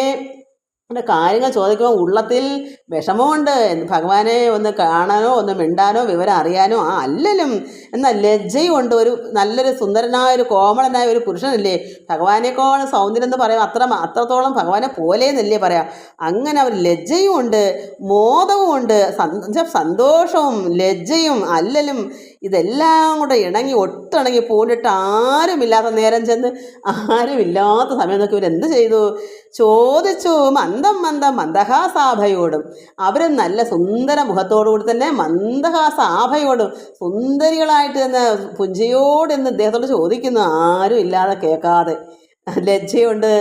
കാര്യങ്ങൾ ചോദിക്കുമ്പോൾ ഉള്ളത്തിൽ വിഷമമുണ്ട്. ഭഗവാനെ ഒന്ന് കാണാനോ ഒന്ന് മിണ്ടാനോ വിവരം അറിയാനോ അല്ലലും എന്നാൽ ലജ്ജയും ഉണ്ട്. ഒരു നല്ലൊരു സുന്ദരനായ ഒരു കോമളനായ ഒരു പുരുഷനല്ലേ, ഭഗവാനേക്കാളും സൗന്ദര്യം എന്ന് പറയാം, അത്രത്തോളം ഭഗവാനെ പോലെയെന്നല്ലേ പറയാം. അങ്ങനെ അവർ ലജ്ജയും ഉണ്ട്, മോദവും ഉണ്ട്, സന്തോഷവും ലജ്ജയും അല്ലലും ഇതെല്ലാം കൂടെ ഒത്തിണങ്ങി പൂണ്ടിട്ട് ആരുമില്ലാത്ത നേരം ചെന്ന് ആരുമില്ലാത്ത സമയം നോക്കി ഇവരെന്ത് ചെയ്തു? ചോദിച്ചു മന്ദഹാസാഭയോടും. അവർ നല്ല സുന്ദര മുഖത്തോടുകൂടി തന്നെ മന്ദഹാസാഭയോടും സുന്ദരികളായിട്ട് തന്നെ പുഞ്ചയോട് എന്ന് ഇദ്ദേഹത്തോട് ചോദിക്കുന്നു, ആരും ഇല്ലാതെ കേൾക്കാതെ. ലജ്ജയുണ്ട്,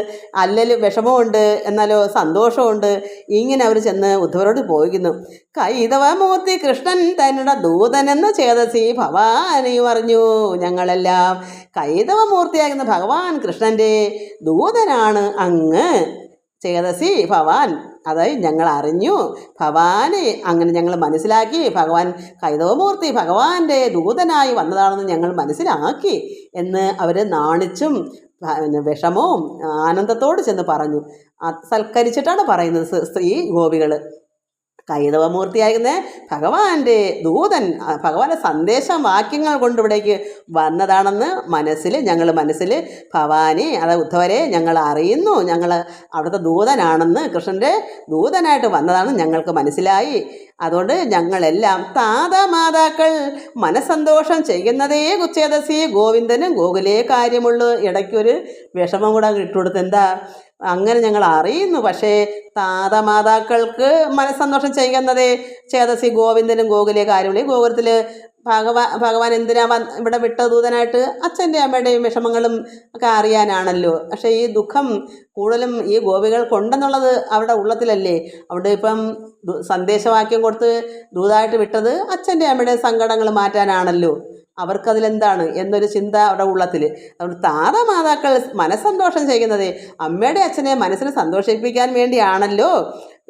അല്ലലും വിഷമമുണ്ട്, എന്നാലോ സന്തോഷമുണ്ട്. ഇങ്ങനെ അവർ ചെന്ന് ഉദ്ധവരോട് പോയിക്കുന്നു. കൈതവമൂർത്തി കൃഷ്ണൻ തന്നുടെ ദൂതനെന്ന് ചേതസി ഭവാനി പറഞ്ഞു. ഞങ്ങളെല്ലാം കൈതവമൂർത്തിയാകുന്ന ഭഗവാൻ കൃഷ്ണൻ്റെ ദൂതനാണ് അങ്ങ്. ചേതസി ഭവാൻ, അതായത് ഞങ്ങൾ അറിഞ്ഞു, ഭവാനെ അങ്ങനെ ഞങ്ങൾ മനസ്സിലാക്കി. ഭഗവാൻ കൈതവമൂർത്തി ഭഗവാന്റെ ദൂതനായി വന്നതാണെന്ന് ഞങ്ങൾ മനസ്സിലാക്കി എന്ന് അവർ നാണിച്ചും വിഷമവും ആനന്ദത്തോട് ചെന്ന് പറഞ്ഞു. സൽക്കരിച്ചിട്ടാണ് പറയുന്നത് സ്ത്രീ ഗോപികൾ. കൈതവമൂർത്തിയായിരുന്ന ഭഗവാന്റെ ദൂതൻ, ഭഗവാന്റെ സന്ദേശം വാക്യങ്ങൾ കൊണ്ട് ഇവിടേക്ക് വന്നതാണെന്ന് ഞങ്ങൾ മനസ്സിൽ ഭവാനി, അതായത് ഉദ്ധവരെ ഞങ്ങൾ അറിയുന്നു, ഞങ്ങൾ അവിടുത്തെ ദൂതനാണെന്ന്, കൃഷ്ണൻ്റെ ദൂതനായിട്ട് വന്നതാണെന്ന് ഞങ്ങൾക്ക് മനസ്സിലായി. അതുകൊണ്ട് ഞങ്ങളെല്ലാം താതാമാതാക്കൾ മനസ്സന്തോഷം ചെയ്യുന്നതേ കുച്ചേതസി ഗോവിന്ദനും ഗോകുലേ കാര്യമുള്ളൂ. ഇടയ്ക്കൊരു വിഷമം കൂടെ ഇട്ടുകൊടുത്ത്, എന്താ അങ്ങനെ ഞങ്ങൾ അറിയുന്നു, പക്ഷേ താതമാതാക്കൾക്ക് മനസ്സന്തോഷം ചെയ്യുന്നതേ ചേതസി ഗോവിന്ദനും ഗോകുലേ കാര്യമുള്ളൂ. ഈ ഗോകുലത്തിൽ ഭഗവാൻ എന്തിനാ ഇവിടെ വിട്ട ദൂതനായിട്ട്? അച്ഛൻ്റെ അമ്മയുടെയും വിഷമങ്ങളും ഒക്കെ അറിയാനാണല്ലോ. പക്ഷേ ഈ ദുഃഖം കൂടുതലും ഈ ഗോപികൾക്കുണ്ടെന്നുള്ളത് അവരുടെ ഉള്ളത്തിലല്ലേ. അവിടെ ഇപ്പം സന്ദേശവാക്യം കൊടുത്ത് ദൂതായിട്ട് വിട്ടത് അച്ഛൻ്റെ അമ്മയുടെയും സങ്കടങ്ങൾ മാറ്റാനാണല്ലോ. അവർക്കതിലെന്താണ് എന്നൊരു ചിന്ത അവിടെ ഉള്ളത്തിൽ. അതുകൊണ്ട് താതമാതാക്കൾ മനസ്സന്തോഷം ചെയ്യുന്നത് അമ്മയുടെ അച്ഛനെ മനസ്സിനെ സന്തോഷിപ്പിക്കാൻ വേണ്ടിയാണല്ലോ.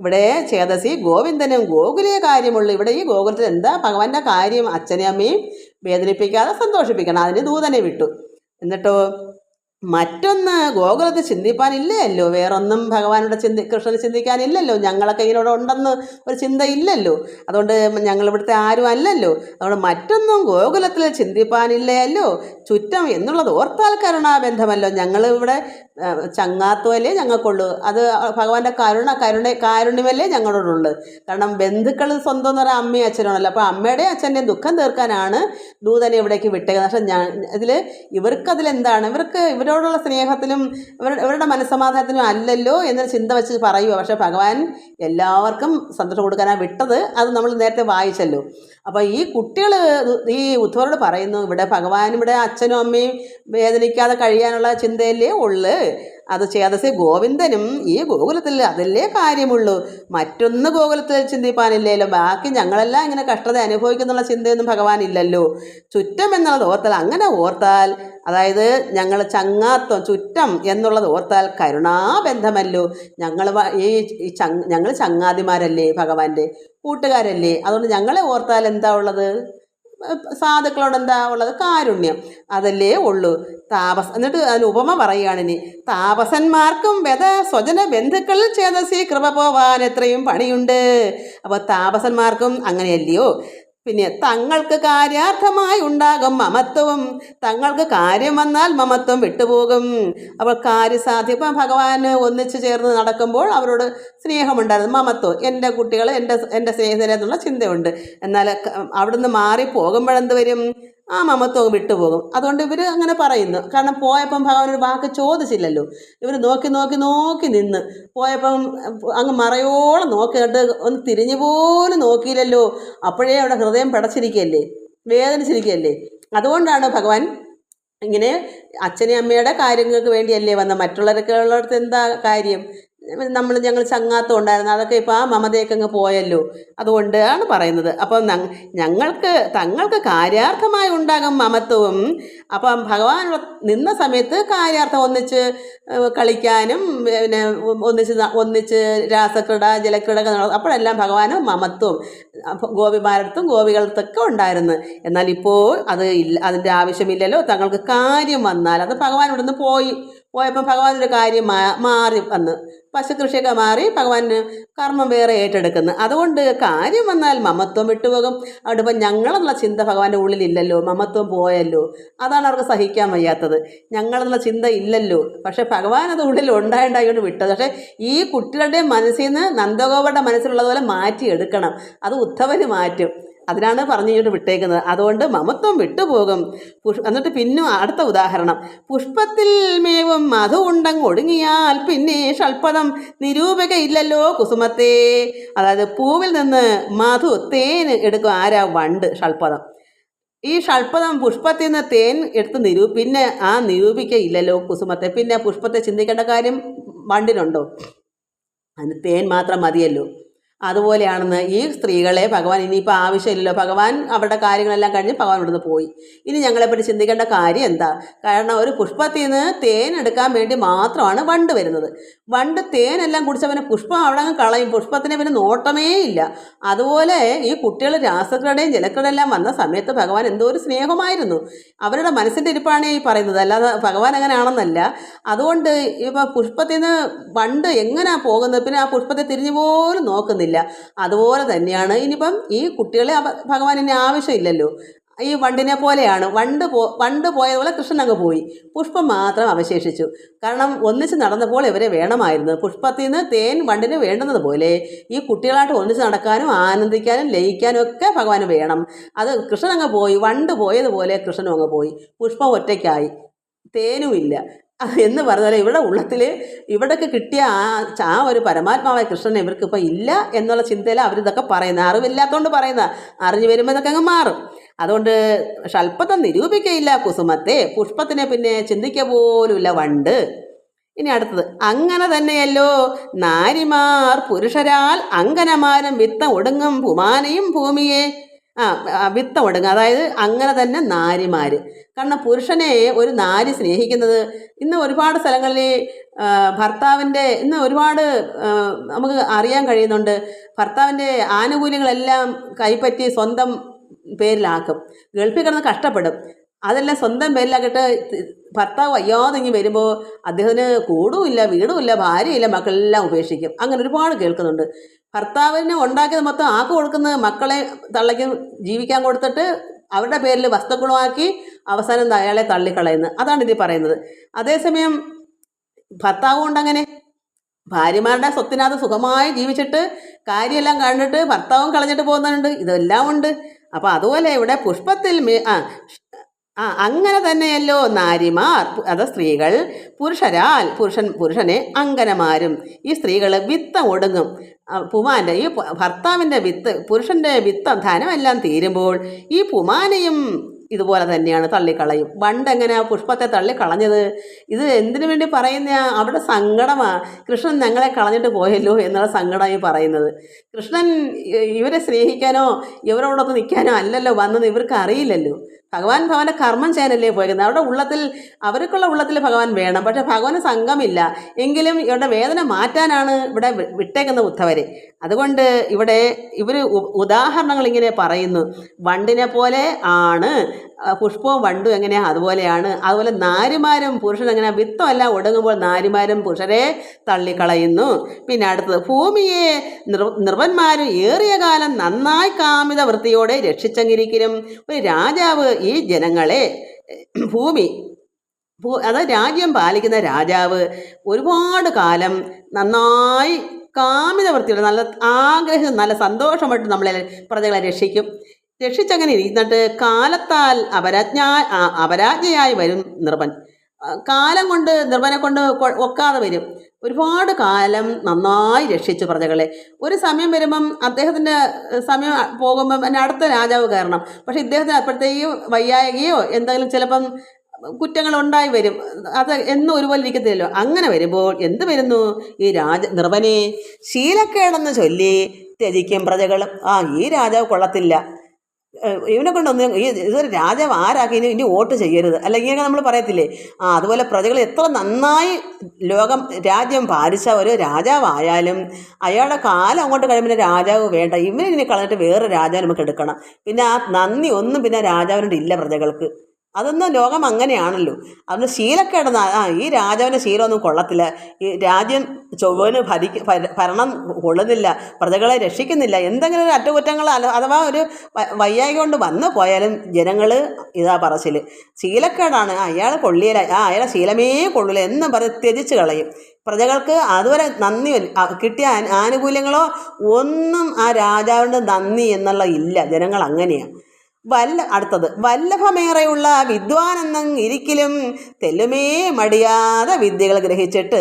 ഇവിടെ ചേതസി ഗോവിന്ദനും ഗോകുലേ കാര്യമുള്ളൂ. ഇവിടെ ഈ ഗോകുലത്തിൽ എന്താ ഭഗവാന്റെ കാര്യം? അച്ഛനെയും അമ്മയും വേദനിപ്പിക്കാതെ സന്തോഷിപ്പിക്കണം. അതിന് ദൂതനെ വിട്ടു. എന്നിട്ടോ മറ്റൊന്ന് ഗോകുലത്തിൽ ചിന്തിപ്പാനില്ലല്ലോ, വേറൊന്നും ഭഗവാനോട് കൃഷ്ണന് ചിന്തിക്കാനില്ലല്ലോ. ഞങ്ങളൊക്കെ ഇതിനോട് ഉണ്ടെന്ന് ഒരു ചിന്ത ഇല്ലല്ലോ. അതുകൊണ്ട് ഞങ്ങൾ ഇവിടുത്തെ ആരും അല്ലല്ലോ. അതുകൊണ്ട് മറ്റൊന്നും ഗോകുലത്തിൽ ചിന്തിപ്പാനില്ലല്ലോ. ചുറ്റം എന്നുള്ളത് ഓർത്താൽ കരുണാബന്ധമല്ലോ. ഞങ്ങൾ ഇവിടെ ചങ്ങാത്തുമല്ലേ ഞങ്ങൾക്കുള്ളൂ. അത് ഭഗവാന്റെ കാരുണ്യമല്ലേ ഞങ്ങളോടുള്ളൂ. കാരണം ബന്ധുക്കൾ സ്വന്തം എന്ന് പറഞ്ഞാൽ അമ്മയും അച്ഛനാണല്ലോ. അപ്പോൾ അമ്മയുടെയും അച്ഛൻ്റെയും ദുഃഖം തീർക്കാനാണ് ദൂതനെ ഇവിടേക്ക് വിട്ടേക്കുന്നത്. പക്ഷെ ഇതിൽ ഇവർക്കതിലെന്താണ്, ഇവരോടുള്ള സ്നേഹത്തിലും ഇവരുടെ മനസ്സമാധാനത്തിനും അല്ലല്ലോ എന്നൊരു ചിന്ത വെച്ച് പറയുക. പക്ഷെ ഭഗവാൻ എല്ലാവർക്കും സന്തോഷം കൊടുക്കാനാണ് വിട്ടത്. അത് നമ്മൾ നേരത്തെ വായിച്ചല്ലോ. അപ്പോൾ ഈ കുട്ടികൾ ഈ ഉദ്ധവരോട് പറയുന്നു, ഇവിടെ ഭഗവാൻ ഇവിടെ അച്ഛനും അമ്മയും വേദനിക്കാതെ കഴിയാനുള്ള ചിന്തയല്ലേ ഉള്ളു. അത് ചേതസി ഗോവിന്ദനും ഈ ഗോകുലത്തിൽ അതല്ലേ കാര്യമുള്ളൂ. മറ്റൊന്ന് ഗോകുലത്തിൽ ചിന്തിപ്പാനില്ലല്ലോ. ബാക്കി ഞങ്ങളെല്ലാം ഇങ്ങനെ കഷ്ടത അനുഭവിക്കുന്നുള്ള ചിന്തയൊന്നും ഭഗവാൻ ഇല്ലല്ലോ. ചുറ്റം എന്നുള്ളത് ഓർത്താൽ, അങ്ങനെ ഓർത്താൽ, അതായത് ഞങ്ങൾ ചങ്ങാത്തം ചുറ്റം എന്നുള്ളത് ഓർത്താൽ കരുണാബന്ധമല്ലോ. ഞങ്ങൾ ചങ്ങാതിമാരല്ലേ, ഭഗവാന്റെ കൂട്ടുകാരല്ലേ. അതുകൊണ്ട് ഞങ്ങളെ ഓർത്താൽ എന്താ ഉള്ളത്, സാധുക്കളോട് എന്താ ഉള്ളത്, കാരുണ്യം അതല്ലേ ഉള്ളൂ. എന്നിട്ട് അതിന് ഉപമ പറയുകയാണ് ഇനി. താപസന്മാർക്കും സ്വജന ബന്ധുക്കളിൽ ചേതസി കൃപ പോവാൻ എത്രയും പണിയുണ്ട്. അപ്പോൾ താപസന്മാർക്കും അങ്ങനെയല്ലയോ. പിന്നെ തങ്ങൾക്ക് കാര്യാർത്ഥമായി ഉണ്ടാകും മമത്വവും, തങ്ങൾക്ക് കാര്യം വന്നാൽ മമത്വം വിട്ടുപോകും. അപ്പോൾ കാര്യസാധ്യം, ഇപ്പം ഭഗവാന് ഒന്നിച്ച് ചേർന്ന് നടക്കുമ്പോൾ അവരോട് സ്നേഹമുണ്ടായിരുന്നു, മമത്വം, എൻ്റെ കുട്ടികൾ എൻ്റെ സ്നേഹിതരെന്നുള്ള ചിന്തയുണ്ട്. എന്നാൽ അവിടുന്ന് മാറി പോകുമ്പോഴെന്ത് വരും, ആ മമത്വം വിട്ടുപോകും. അതുകൊണ്ട് ഇവർ അങ്ങനെ പറയുന്നു. കാരണം പോയപ്പം ഭഗവാൻ ഒരു വാക്ക് ചോദിച്ചില്ലല്ലോ. ഇവർ നോക്കി നിന്ന് പോയപ്പം അങ്ങ് മറയോളം നോക്കിയിട്ട് ഒന്ന് തിരിഞ്ഞു പോലും നോക്കിയില്ലല്ലോ. അപ്പോഴേ അവിടെ ഹൃദയം പിടച്ചിരിക്കുകയല്ലേ, വേദനിച്ചിരിക്കുകയല്ലേ. അതുകൊണ്ടാണ് ഭഗവാൻ ഇങ്ങനെ അച്ഛനെയും അമ്മയുടെ കാര്യങ്ങൾക്ക് വേണ്ടിയല്ലേ വന്ന. മറ്റുള്ളവരൊക്കെ ഉള്ളിടത്ത് എന്താ കാര്യം, ഞങ്ങൾ ചങ്ങാത്തം ഉണ്ടായിരുന്നു, അതൊക്കെ ഇപ്പോൾ ആ മമതയൊക്കെ അങ്ങ് പോയല്ലോ. അതുകൊണ്ടാണ് പറയുന്നത്. അപ്പം തങ്ങൾക്ക് കാര്യാർത്ഥമായി ഉണ്ടാകും മമത്വവും. അപ്പം ഭഗവാൻ നിന്ന സമയത്ത് കാര്യാർത്ഥം ഒന്നിച്ച് കളിക്കാനും പിന്നെ ഒന്നിച്ച് രാസക്രീഡ ജലക്രീഡകൾ അപ്പോഴെല്ലാം ഭഗവാന് മമത്വം ഗോപിമാരടുത്തും ഗോപികളടുത്തൊക്കെ ഉണ്ടായിരുന്നു. എന്നാൽ ഇപ്പോൾ അത് ഇല്ല, അതിൻ്റെ ആവശ്യമില്ലല്ലോ. തങ്ങൾക്ക് കാര്യം വന്നാൽ, അത് ഭഗവാൻ ഇവിടുന്ന് പോയപ്പോൾ ഭഗവാനൊരു കാര്യം മാറി വന്ന്, പശുകൃഷിയൊക്കെ മാറി ഭഗവാന് കർമ്മം വേറെ ഏറ്റെടുക്കുന്നു. അതുകൊണ്ട് കാര്യം വന്നാൽ മമത്വം വിട്ടുപോകും. അതുകൊണ്ട് ഇപ്പം ഞങ്ങളെന്നുള്ള ചിന്ത ഭഗവാന്റെ ഉള്ളിലില്ലല്ലോ, മമത്വം പോയല്ലോ. അതാണ് അവർക്ക് സഹിക്കാൻ വയ്യാത്തത്. ഞങ്ങളെന്നുള്ള ചിന്ത ഇല്ലല്ലോ. പക്ഷെ ഭഗവാൻ അത് ഉള്ളിൽ ഉണ്ടായിക്കൊണ്ട് വിട്ടത്. പക്ഷേ ഈ കുട്ടികളുടെ മനസ്സിൽ നിന്ന് നന്ദഗോപരുടെ മനസ്സിലുള്ളതുപോലെ മാറ്റിയെടുക്കണം. അത് ഉദ്ധവന് മാറ്റും. അതിനാണ് പറഞ്ഞു ഇങ്ങോട്ട് വിട്ടേക്കുന്നത്. അതുകൊണ്ട് മമത്വം വിട്ടുപോകും. എന്നിട്ട് പിന്നെ അടുത്ത ഉദാഹരണം, പുഷ്പത്തിൽ മേവും മധു ഉണ്ടങ്ങ് ഒടുങ്ങിയാൽ പിന്നെ ഷൽപ്പദം നിരൂപകയില്ലല്ലോ കുസുമത്തെ. അതായത് പൂവിൽ നിന്ന് മധു തേൻ എടുക്കും ആരാ, വണ്ട്, ഷൽപ്പദം. ഈ ഷൽപ്പദം പുഷ്പത്തിൽ നിന്ന് തേൻ എടുത്ത് പിന്നെ ആ നിരൂപിക്കയില്ലല്ലോ കുസുമത്തെ. പിന്നെ പുഷ്പത്തെ ചിന്തിക്കേണ്ട കാര്യം വണ്ടിനുണ്ടോ, അതിന് തേൻ മാത്രം മതിയല്ലോ. അതുപോലെയാണെന്ന് ഈ സ്ത്രീകളെ ഭഗവാൻ ഇനിയിപ്പോൾ ആവശ്യമില്ലല്ലോ. ഭഗവാൻ അവരുടെ കാര്യങ്ങളെല്ലാം കഴിഞ്ഞ് ഭഗവാൻ ഇവിടുന്ന് പോയി. ഇനി ഞങ്ങളെപ്പറ്റി ചിന്തിക്കേണ്ട കാര്യം എന്താ? കാരണം ഒരു പുഷ്പത്തിൽ നിന്ന് തേൻ എടുക്കാൻ വേണ്ടി മാത്രമാണ് വണ്ട് വരുന്നത്. വണ്ട് തേനെല്ലാം കുടിച്ചവന് പുഷ്പം അവിടെ അങ്ങ് കളയും. പുഷ്പത്തിനെ പിന്നെ നോട്ടമേ ഇല്ല. അതുപോലെ ഈ കുട്ടികൾ രാസക്രീഡയും ജലക്രീഡയെല്ലാം വന്ന സമയത്ത് ഭഗവാൻ എന്തോ ഒരു സ്നേഹമായിരുന്നു. അവരുടെ മനസ്സിൻ്റെ ഇരിപ്പാണ് ഈ പറയുന്നത്, അല്ലാതെ ഭഗവാൻ അങ്ങനെയാണെന്നല്ല. അതുകൊണ്ട് ഇപ്പോൾ പുഷ്പത്തിൽ നിന്ന് വണ്ട് എങ്ങനെയാണ് പോകുന്നത്, പിന്നെ ആ പുഷ്പത്തെ തിരിഞ്ഞു പോലും നോക്കുന്നില്ല. അതുപോലെ തന്നെയാണ് ഇനിയിപ്പം ഈ കുട്ടികളെ ഭഗവാൻ ഇനി ആവശ്യമില്ലല്ലോ. ഈ വണ്ടിനെ പോലെയാണ്. വണ്ട് പോയതുപോലെ കൃഷ്ണൻ അങ്ങ് പോയി, പുഷ്പം മാത്രം അവശേഷിച്ചു. കാരണം ഒന്നിച്ച് നടന്നപ്പോൾ ഇവരെ വേണമായിരുന്നു. പുഷ്പത്തിൽ നിന്ന് തേൻ വണ്ടിന് വേണ്ടുന്നത് പോലെ ഈ കുട്ടികളായിട്ട് ഒന്നിച്ച് നടക്കാനും ആനന്ദിക്കാനും ലയിക്കാനും ഒക്കെ ഭഗവാന് വേണം. അത് കൃഷ്ണൻ അങ്ങ് പോയി, വണ്ട് പോയതുപോലെ കൃഷ്ണനും അങ്ങ് പോയി, പുഷ്പം ഒറ്റയ്ക്കായി, തേനുമില്ല എന്ന് പറഞ്ഞാൽ ഇവരുടെ ഉള്ളത്തിൽ ഇവിടേക്ക് കിട്ടിയ ആ ഒരു പരമാത്മാവായ കൃഷ്ണൻ ഇവർക്കിപ്പോൾ ഇല്ല എന്നുള്ള ചിന്തയിൽ അവരിതൊക്കെ പറയുന്നത്. അറിവില്ലാത്തതുകൊണ്ട് പറയുന്ന, അറിഞ്ഞു വരുമ്പോൾ ഇതൊക്കെ അങ്ങ് മാറും. അതുകൊണ്ട് ഷൽപ്പദം നിരൂപിക്കയില്ല കുസുമത്തെ, പുഷ്പത്തിനെ പിന്നെ ചിന്തിക്കുക പോലുമില്ല വണ്ട്. ഇനി അടുത്തത്, അങ്ങനെ തന്നെയല്ലോ നാരിമാർ പുരുഷരാൽ അങ്കനമാരം വിത്തം ഒടുങ്ങും പുമാനയും ഭൂമിയെ. വിത്തം ഒടുങ്ങും, അതായത് അങ്ങനെ തന്നെ നാരിമാർ. കാരണം പുരുഷനെ ഒരു നാരി സ്നേഹിക്കുന്നത് ഇന്ന് ഒരുപാട് സ്ഥലങ്ങളിൽ ഇന്ന് ഒരുപാട് നമുക്ക് അറിയാൻ കഴിയുന്നുണ്ട്. ഭർത്താവിൻ്റെ ആനുകൂല്യങ്ങളെല്ലാം കൈപ്പറ്റി സ്വന്തം പേരിലാക്കും, ഗൾഫിൽ കിടന്ന് കഷ്ടപ്പെടും. അതെല്ലാം സ്വന്തം പേരിലാക്കിയിട്ട് ഭർത്താവ് വയ്യാതെങ്ങി വരുമ്പോൾ അദ്ദേഹത്തിന് കൂടുമില്ല, വീടുമില്ല, ഭാര്യയില്ല, മക്കളെല്ലാം ഉപേക്ഷിക്കും. അങ്ങനെ ഒരുപാട് കേൾക്കുന്നുണ്ട്. ഭർത്താവിന് ഉണ്ടാക്കിയത് മൊത്തം ആക്ക് കൊടുക്കുന്നത് മക്കളെ തള്ളയ്ക്ക് ജീവിക്കാൻ കൊടുത്തിട്ട് അവരുടെ പേരിൽ വസ്തുക്കളുമാക്കി അവസാനം അയാളെ തള്ളിക്കളയുന്നു. അതാണ് ഇതിൽ പറയുന്നത്. അതേസമയം ഭർത്താവ് കൊണ്ടങ്ങനെ ഭാര്യമാരുടെ സ്വത്തിനകത്ത് സുഖമായി ജീവിച്ചിട്ട് കാര്യമെല്ലാം കണ്ടിട്ട് ഭർത്താവും കളഞ്ഞിട്ട് പോകുന്നുണ്ട്. ഇതെല്ലാം ഉണ്ട്. അപ്പോൾ അതുപോലെ ഇവിടെ പുഷ്പത്തിൽ അങ്ങനെ തന്നെയല്ലോ നാരിമാർ, അത് സ്ത്രീകൾ, പുരുഷനെ അങ്കനമാരും. ഈ സ്ത്രീകൾ വിത്തം ഒടുങ്ങും. പുമാൻ്റെ ഈ ഭർത്താവിൻ്റെ വിത്ത്, പുരുഷൻ്റെ വിത്തം ധനമെല്ലാം തീരുമ്പോൾ ഈ പുമാനയും ഇതുപോലെ തന്നെയാണ്, തള്ളിക്കളയും. പണ്ടെങ്ങനെ ആ പുഷ്പത്തെ തള്ളിക്കളഞ്ഞത്? ഇത് എന്തിനു വേണ്ടി പറയുന്ന അവിടെ സങ്കടമാണ്. കൃഷ്ണൻ ഞങ്ങളെ കളഞ്ഞിട്ട് പോയല്ലോ എന്നുള്ള സങ്കടമായി പറയുന്നത്. കൃഷ്ണൻ ഇവരെ സ്നേഹിക്കാനോ ഇവരോടൊത്ത് നിൽക്കാനോ അല്ലല്ലോ വന്നത്. ഇവർക്ക് അറിയില്ലല്ലോ. ഭഗവാന്റെ കർമ്മം ചെയ്യാനല്ലേ പോയിരിക്കുന്നത്. അവരുടെ ഉള്ളത്തിൽ, അവർക്കുള്ള ഉള്ളത്തിൽ ഭഗവാൻ വേണം. പക്ഷെ ഭഗവാന് സംഘമില്ല. എങ്കിലും ഇവരുടെ വേദന മാറ്റാനാണ് ഇവിടെ വിട്ടേക്കുന്ന ഉദ്ധവരെ. അതുകൊണ്ട് ഇവിടെ ഇവർ ഉദാഹരണങ്ങൾ ഇങ്ങനെ പറയുന്നു. വണ്ടിനെ പോലെ ആണ് പുഷ്പവും വണ്ടും എങ്ങനെയാണ് അതുപോലെയാണ്. അതുപോലെ നാരിമാരും പുരുഷൻ എങ്ങനെ വിത്തമെല്ലാം ഒടുങ്ങുമ്പോൾ നാരിമാരും പുരുഷരെ തള്ളിക്കളയുന്നു. പിന്നെ അടുത്തത്, ഭൂമിയെ നൃപന്മാരും ഏറിയ കാലം നന്നായി കാമിത വൃത്തിയോടെ രക്ഷിച്ചെങ്കിരിക്കലും ഒരു രാജാവ് ഈ ജനങ്ങളെ അതായത് രാജ്യം പാലിക്കുന്ന രാജാവ് ഒരുപാട് കാലം നന്നായി കാമിത വൃത്തിയോടെ നല്ല ആഗ്രഹം നല്ല സന്തോഷമായിട്ട് നമ്മളെ പ്രജകളെ രക്ഷിച്ചങ്ങനെ ഇരുന്നിട്ട് കാലത്താൽ അപരാജ്ഞയായി വരും നൃപൻ. കാലം കൊണ്ട് നൃപനെ കൊണ്ട് ഒക്കാതെ വരും. ഒരുപാട് കാലം നന്നായി രക്ഷിച്ചു പ്രജകളെ. ഒരു സമയം വരുമ്പം അദ്ദേഹത്തിൻ്റെ സമയം പോകുമ്പം എന്നെ അടുത്ത രാജാവ് കയറണം. പക്ഷേ ഇദ്ദേഹത്തിന് അപ്പോഴത്തേക്കും വയ്യായകയോ എന്തെങ്കിലും ചിലപ്പം കുറ്റങ്ങളുണ്ടായി വരും. അത് എന്നും ഒരുപോലെ ഇരിക്കത്തില്ലല്ലോ. അങ്ങനെ വരുമ്പോൾ എന്ത് വരുന്നു? ഈ നൃപനെ ശീലക്കേടെന്ന് ചൊല്ലി ത്യജിക്കും പ്രജകൾ. ഈ രാജാവ് കൊള്ളത്തില്ല, ഇവനെ കൊണ്ടൊന്നും ഇതൊരു രാജാവ് ആരാക്കി ഇനി വോട്ട് ചെയ്യരുത്, അല്ലെങ്കിൽ നമ്മൾ പറയത്തില്ലേ. അതുപോലെ പ്രജകൾ എത്ര നന്നായി രാജ്യം പാലിച്ച ഒരു രാജാവായാലും അയാളുടെ കാലം അങ്ങോട്ട് കഴിയുമ്പോൾ രാജാവ് വേണ്ട, ഇവനെ കളഞ്ഞിട്ട് വേറെ രാജാവ് നമുക്ക് എടുക്കണം. പിന്നെ ആ നന്ദി ഒന്നും പിന്നെ രാജാവിനോട് ഇല്ല പ്രജകൾക്ക്. അതൊന്നും ലോകം അങ്ങനെയാണല്ലോ. അതുകൊണ്ട് ശീലക്കേടെന്ന് ഈ രാജാവിൻ്റെ ശീലമൊന്നും കൊള്ളത്തില്ല. ഈ രാജ്യം ചൊവ്വന് ഭരണം കൊള്ളുന്നില്ല, പ്രജകളെ രക്ഷിക്കുന്നില്ല, എന്തെങ്കിലും ഒരു അറ്റകുറ്റങ്ങൾ അഥവാ ഒരു വയ്യായ്ക കൊണ്ട് വന്നു പോയാലും ജനങ്ങൾ ഇതാ പറച്ചിൽ ശീലക്കേടാണ്, അയാൾ കൊള്ളിയില്ല, അയാളെ ശീലമേ കൊള്ളില്ല എന്ന് പറഞ്ഞ് ത്യജിച്ച് കളയും. പ്രജകൾക്ക് അതുവരെ നന്ദി കിട്ടിയ ആനുകൂല്യങ്ങളോ ഒന്നും ആ രാജാവിൻ്റെ നന്ദി എന്നുള്ള ഇല്ല. ജനങ്ങൾ അങ്ങനെയാണ്. അടുത്തത്, വല്ലഭമേറെയുള്ള വിദ്വാനെന്നും ഇരിക്കലും തെല്ലുമേ മടിയാതെ വിദ്യകൾ ഗ്രഹിച്ചിട്ട്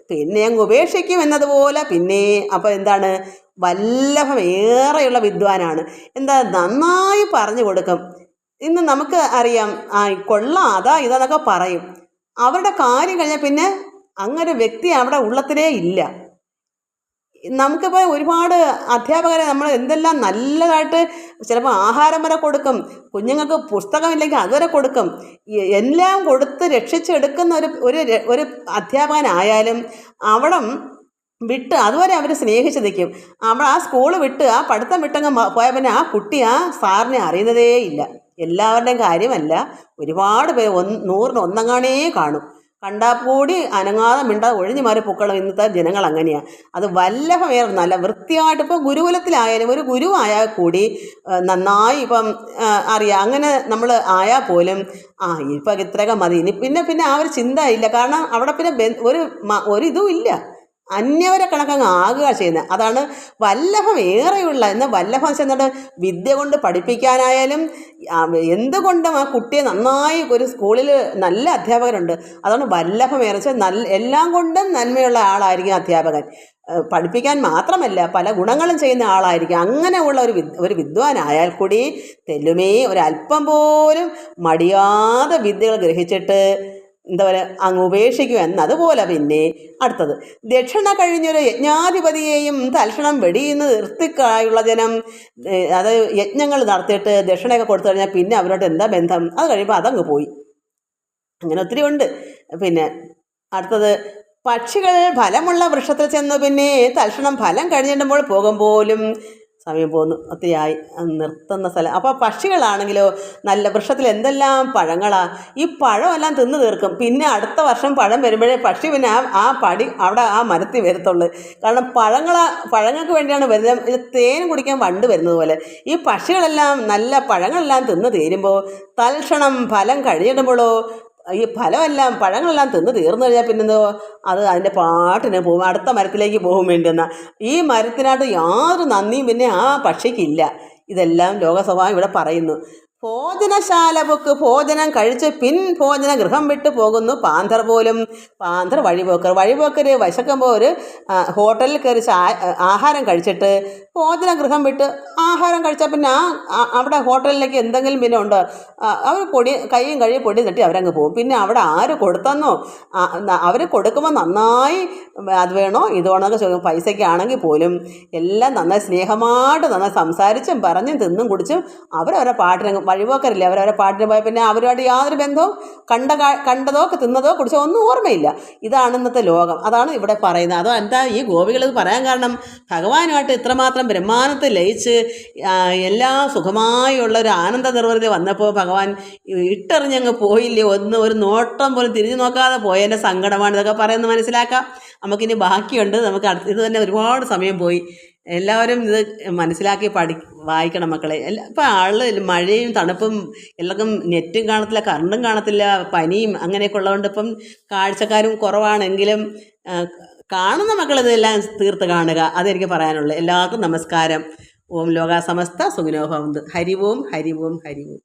പിന്നെ അങ്ങ് ഉപേക്ഷിക്കും എന്നതുപോലെ. പിന്നെ അപ്പോൾ എന്താണ്? വല്ലഭമേറെയുള്ള വിദ്വാനാണ്. എന്താ? നന്നായി പറഞ്ഞു കൊടുക്കും. ഇന്ന് നമുക്ക് അറിയാം, കൊള്ളാം അതാ ഇതാന്നൊക്കെ പറയും. അവരുടെ കാര്യം കഴിഞ്ഞാൽ പിന്നെ അങ്ങനെ വ്യക്തി അവിടെ ഉള്ളത്തിലേ ഇല്ല. നമുക്കിപ്പോൾ ഒരുപാട് അധ്യാപകരെ നമ്മൾ എന്തെല്ലാം നല്ലതായിട്ട് ചിലപ്പോൾ ആഹാരം വരെ കൊടുക്കും, കുഞ്ഞുങ്ങൾക്ക് പുസ്തകമില്ലെങ്കിൽ അതുവരെ കൊടുക്കും, എല്ലാം കൊടുത്ത് രക്ഷിച്ചെടുക്കുന്ന ഒരു അധ്യാപകനായാലും അവിടം വിട്ട് അതുവരെ അവർ സ്നേഹിച്ച് നിൽക്കും. അവിടെ ആ സ്കൂള് വിട്ട് ആ പഠിത്തം വിട്ടങ്ങ് പോയാൽ പിന്നെ ആ കുട്ടി ആ സാറിനെ അറിയുന്നതേ ഇല്ല. എല്ലാവരുടെയും കാര്യമല്ല, ഒരുപാട് പേര് 100-ന് 1 കാണും. കണ്ടാൽ കൂടി അനങ്ങാതെ മിണ്ടാതെ ഒഴിഞ്ഞു മാറി പൊക്കളും ഇന്നത്തെ ജനങ്ങൾ അങ്ങനെയാണ്. അത് വല്ലഭമേറെ നല്ല വൃത്തിയായിട്ട് ഇപ്പം ഗുരുകുലത്തിലായാലും ഒരു ഗുരുവായാൽ കൂടി നന്നായി ഇപ്പം അറിയാം. അങ്ങനെ നമ്മൾ ആയാൽ പോലും ഇപ്പം ഇത്രയൊക്കെ മതി, ഇനി പിന്നെ ആ ഒരു ചിന്ത ഇല്ല. കാരണം അവിടെ പിന്നെ ഒരു ഇതും ഇല്ല, അന്യവരെ കണക്കങ്ങ് ആകുക ചെയ്യുന്നത്. അതാണ് വല്ലഭം ഏറെയുള്ള. എന്നാൽ വല്ലഭം ചെന്നിട്ട് വിദ്യ കൊണ്ട് പഠിപ്പിക്കാനായാലും എന്തുകൊണ്ടും ആ കുട്ടിയെ നന്നായി ഒരു സ്കൂളിൽ നല്ല അധ്യാപകരുണ്ട്. അതാണ് വല്ലഭം ഏറെ. എല്ലാം കൊണ്ടും നന്മയുള്ള ആളായിരിക്കും അധ്യാപകൻ. പഠിപ്പിക്കാൻ മാത്രമല്ല പല ഗുണങ്ങളും ചെയ്യുന്ന ആളായിരിക്കും. അങ്ങനെയുള്ള ഒരു വിദ്വാനായാൽ കൂടി തെല്ലുമേ ഒരല്പം പോലും മടിയാതെ വിദ്യകൾ ഗ്രഹിച്ചിട്ട് എന്താ പറയുക അങ്ങ് ഉപേക്ഷിക്കുക എന്നതുപോലെ. പിന്നെ അടുത്തത്, ദക്ഷിണ കഴിഞ്ഞൊരു യജ്ഞാധിപതിയെയും തൽക്ഷണം വെടിയുന്ന നിർത്തിക്കായുള്ള ജനം. അത് യജ്ഞങ്ങൾ നടത്തിയിട്ട് ദക്ഷിണയൊക്കെ കൊടുത്തു കഴിഞ്ഞാൽ പിന്നെ അവരോട് എന്താ ബന്ധം? അത് കഴിയുമ്പോൾ അതങ്ങ് പോയി. അങ്ങനെ ഒത്തിരി ഉണ്ട്. പിന്നെ അടുത്തത്, പക്ഷികൾ ഫലമുള്ള വൃക്ഷത്തിൽ ചെന്നു പിന്നെ തൽക്ഷണം ഫലം കഴിഞ്ഞിടുമ്പോൾ പോകുമ്പോലും സമയം പോകുന്നു, ഒത്തിരിയായി നിർത്തുന്ന സ്ഥലം. അപ്പോൾ പക്ഷികളാണെങ്കിലോ നല്ല വൃക്ഷത്തിൽ എന്തെല്ലാം പഴങ്ങളാണ്. ഈ പഴമെല്ലാം തിന്ന് തീർക്കും. പിന്നെ അടുത്ത വർഷം പഴം വരുമ്പോഴേ പക്ഷി പിന്നെ ആ പടി അവിടെ ആ മരത്തിൽ വരത്തുള്ളൂ. കാരണം പഴങ്ങൾക്ക് വേണ്ടിയാണ് വരുന്നത്. തേൻ കുടിക്കാൻ വണ്ട് വരുന്നത് പോലെ ഈ പക്ഷികളെല്ലാം നല്ല പഴങ്ങളെല്ലാം തിന്ന് തീരുമ്പോൾ തൽക്ഷണം ഫലം കഴിഞ്ഞിടുമ്പോഴോ ഈ ഫലമെല്ലാം പഴങ്ങളെല്ലാം തിന്ന് തീർന്നു കഴിഞ്ഞാൽ പിന്നെന്തോ അത് അതിൻ്റെ പാട്ടിന് പോകും, അടുത്ത മരത്തിലേക്ക് പോകും വേണ്ടുന്ന. ഈ മരത്തിനായിട്ട് യാതൊരു നന്ദിയും പിന്നെ ആ പക്ഷിക്കില്ല. ഇതെല്ലാം ലോകസഭ ഇവിടെ പറയുന്നു. ഭോജനശാല പൊക്ക് ഭോജനം കഴിച്ച് ഭോജന ഗൃഹം വിട്ടു പോകുന്നു പാന്തർ പോലും. പാന്തർ വഴിപോക്കർ വിശക്കുമ്പോൾ ഒരു ഹോട്ടലിൽ കയറി ആഹാരം കഴിച്ചിട്ട് ഭോജനഗൃഹം വിട്ട് ആഹാരം കഴിച്ചാൽ പിന്നെ അവിടെ ഹോട്ടലിലേക്ക് എന്തെങ്കിലും പിന്നെ ഉണ്ടോ? അവർ കൈയും കഴിയും പൊടി തട്ടി അവരങ്ങ് പോകും. പിന്നെ അവിടെ ആര് കൊടുത്തെന്നോ അവർ കൊടുക്കുമ്പോൾ നന്നായി അത് വേണോ ഇത് വേണോ എന്നൊക്കെ ചോദിക്കും. പൈസയ്ക്കാണെങ്കിൽ പോലും എല്ലാം നന്നായി സ്നേഹമായിട്ട് നന്നായി സംസാരിച്ചും പറഞ്ഞും തിന്നും കുടിച്ചും അവരവരെ പാട്ടിന് വഴിപോക്കറില്ല, അവരവരെ പാട്ടിന് പോയാൽ പിന്നെ അവരുമായിട്ട് യാതൊരു ബന്ധവും കണ്ടതോ തിന്നതോ കുടിച്ചോ ഒന്നും ഓർമ്മയില്ല. ഇതാണ് ഇന്നത്തെ ലോകം. അതാണ് ഇവിടെ പറയുന്നത്. അതോ എന്താ ഈ ഗോപികൾ ഇത് പറയാൻ കാരണം? ഭഗവാനുമായിട്ട് ഇത്രമാത്രം ബ്രഹ്മാനത്തെ ലയിച്ച് എല്ലാം സുഖമായുള്ള ഒരു ആനന്ദ നിർവൃതി വന്നപ്പോൾ ഭഗവാൻ ഇട്ടെറിഞ്ഞങ്ങ് പോയില്ലേ, ഒരു നോട്ടം പോലും തിരിഞ്ഞു നോക്കാതെ പോയതിൻ്റെ സങ്കടമാണ്. ഇതൊക്കെ പറയുന്നത് മനസ്സിലാക്കാം. നമുക്കിനി ബാക്കിയുണ്ട്. നമുക്ക് ഇത് തന്നെ ഒരുപാട് സമയം പോയി. എല്ലാവരും ഇത് മനസ്സിലാക്കി വായിക്കണം മക്കളെ. ഇപ്പം മഴയും തണുപ്പും എല്ലാവർക്കും നെറ്റും കാണത്തില്ല, കറണ്ടും കാണത്തില്ല, പനിയും അങ്ങനെയൊക്കെ ഉള്ളതുകൊണ്ട് ഇപ്പം കാഴ്ചക്കാരും കുറവാണെങ്കിലും കാണുന്ന മക്കൾ ഇതെല്ലാം തീർത്ത് കാണുക. അതെനിക്ക് പറയാനുള്ളൂ. എല്ലാവർക്കും നമസ്കാരം. ഓം ലോകാ സമസ്ത സുഖിനോ ഭവന്തു. ഹരി ഓം ഹരി ഓം ഹരി ഓം.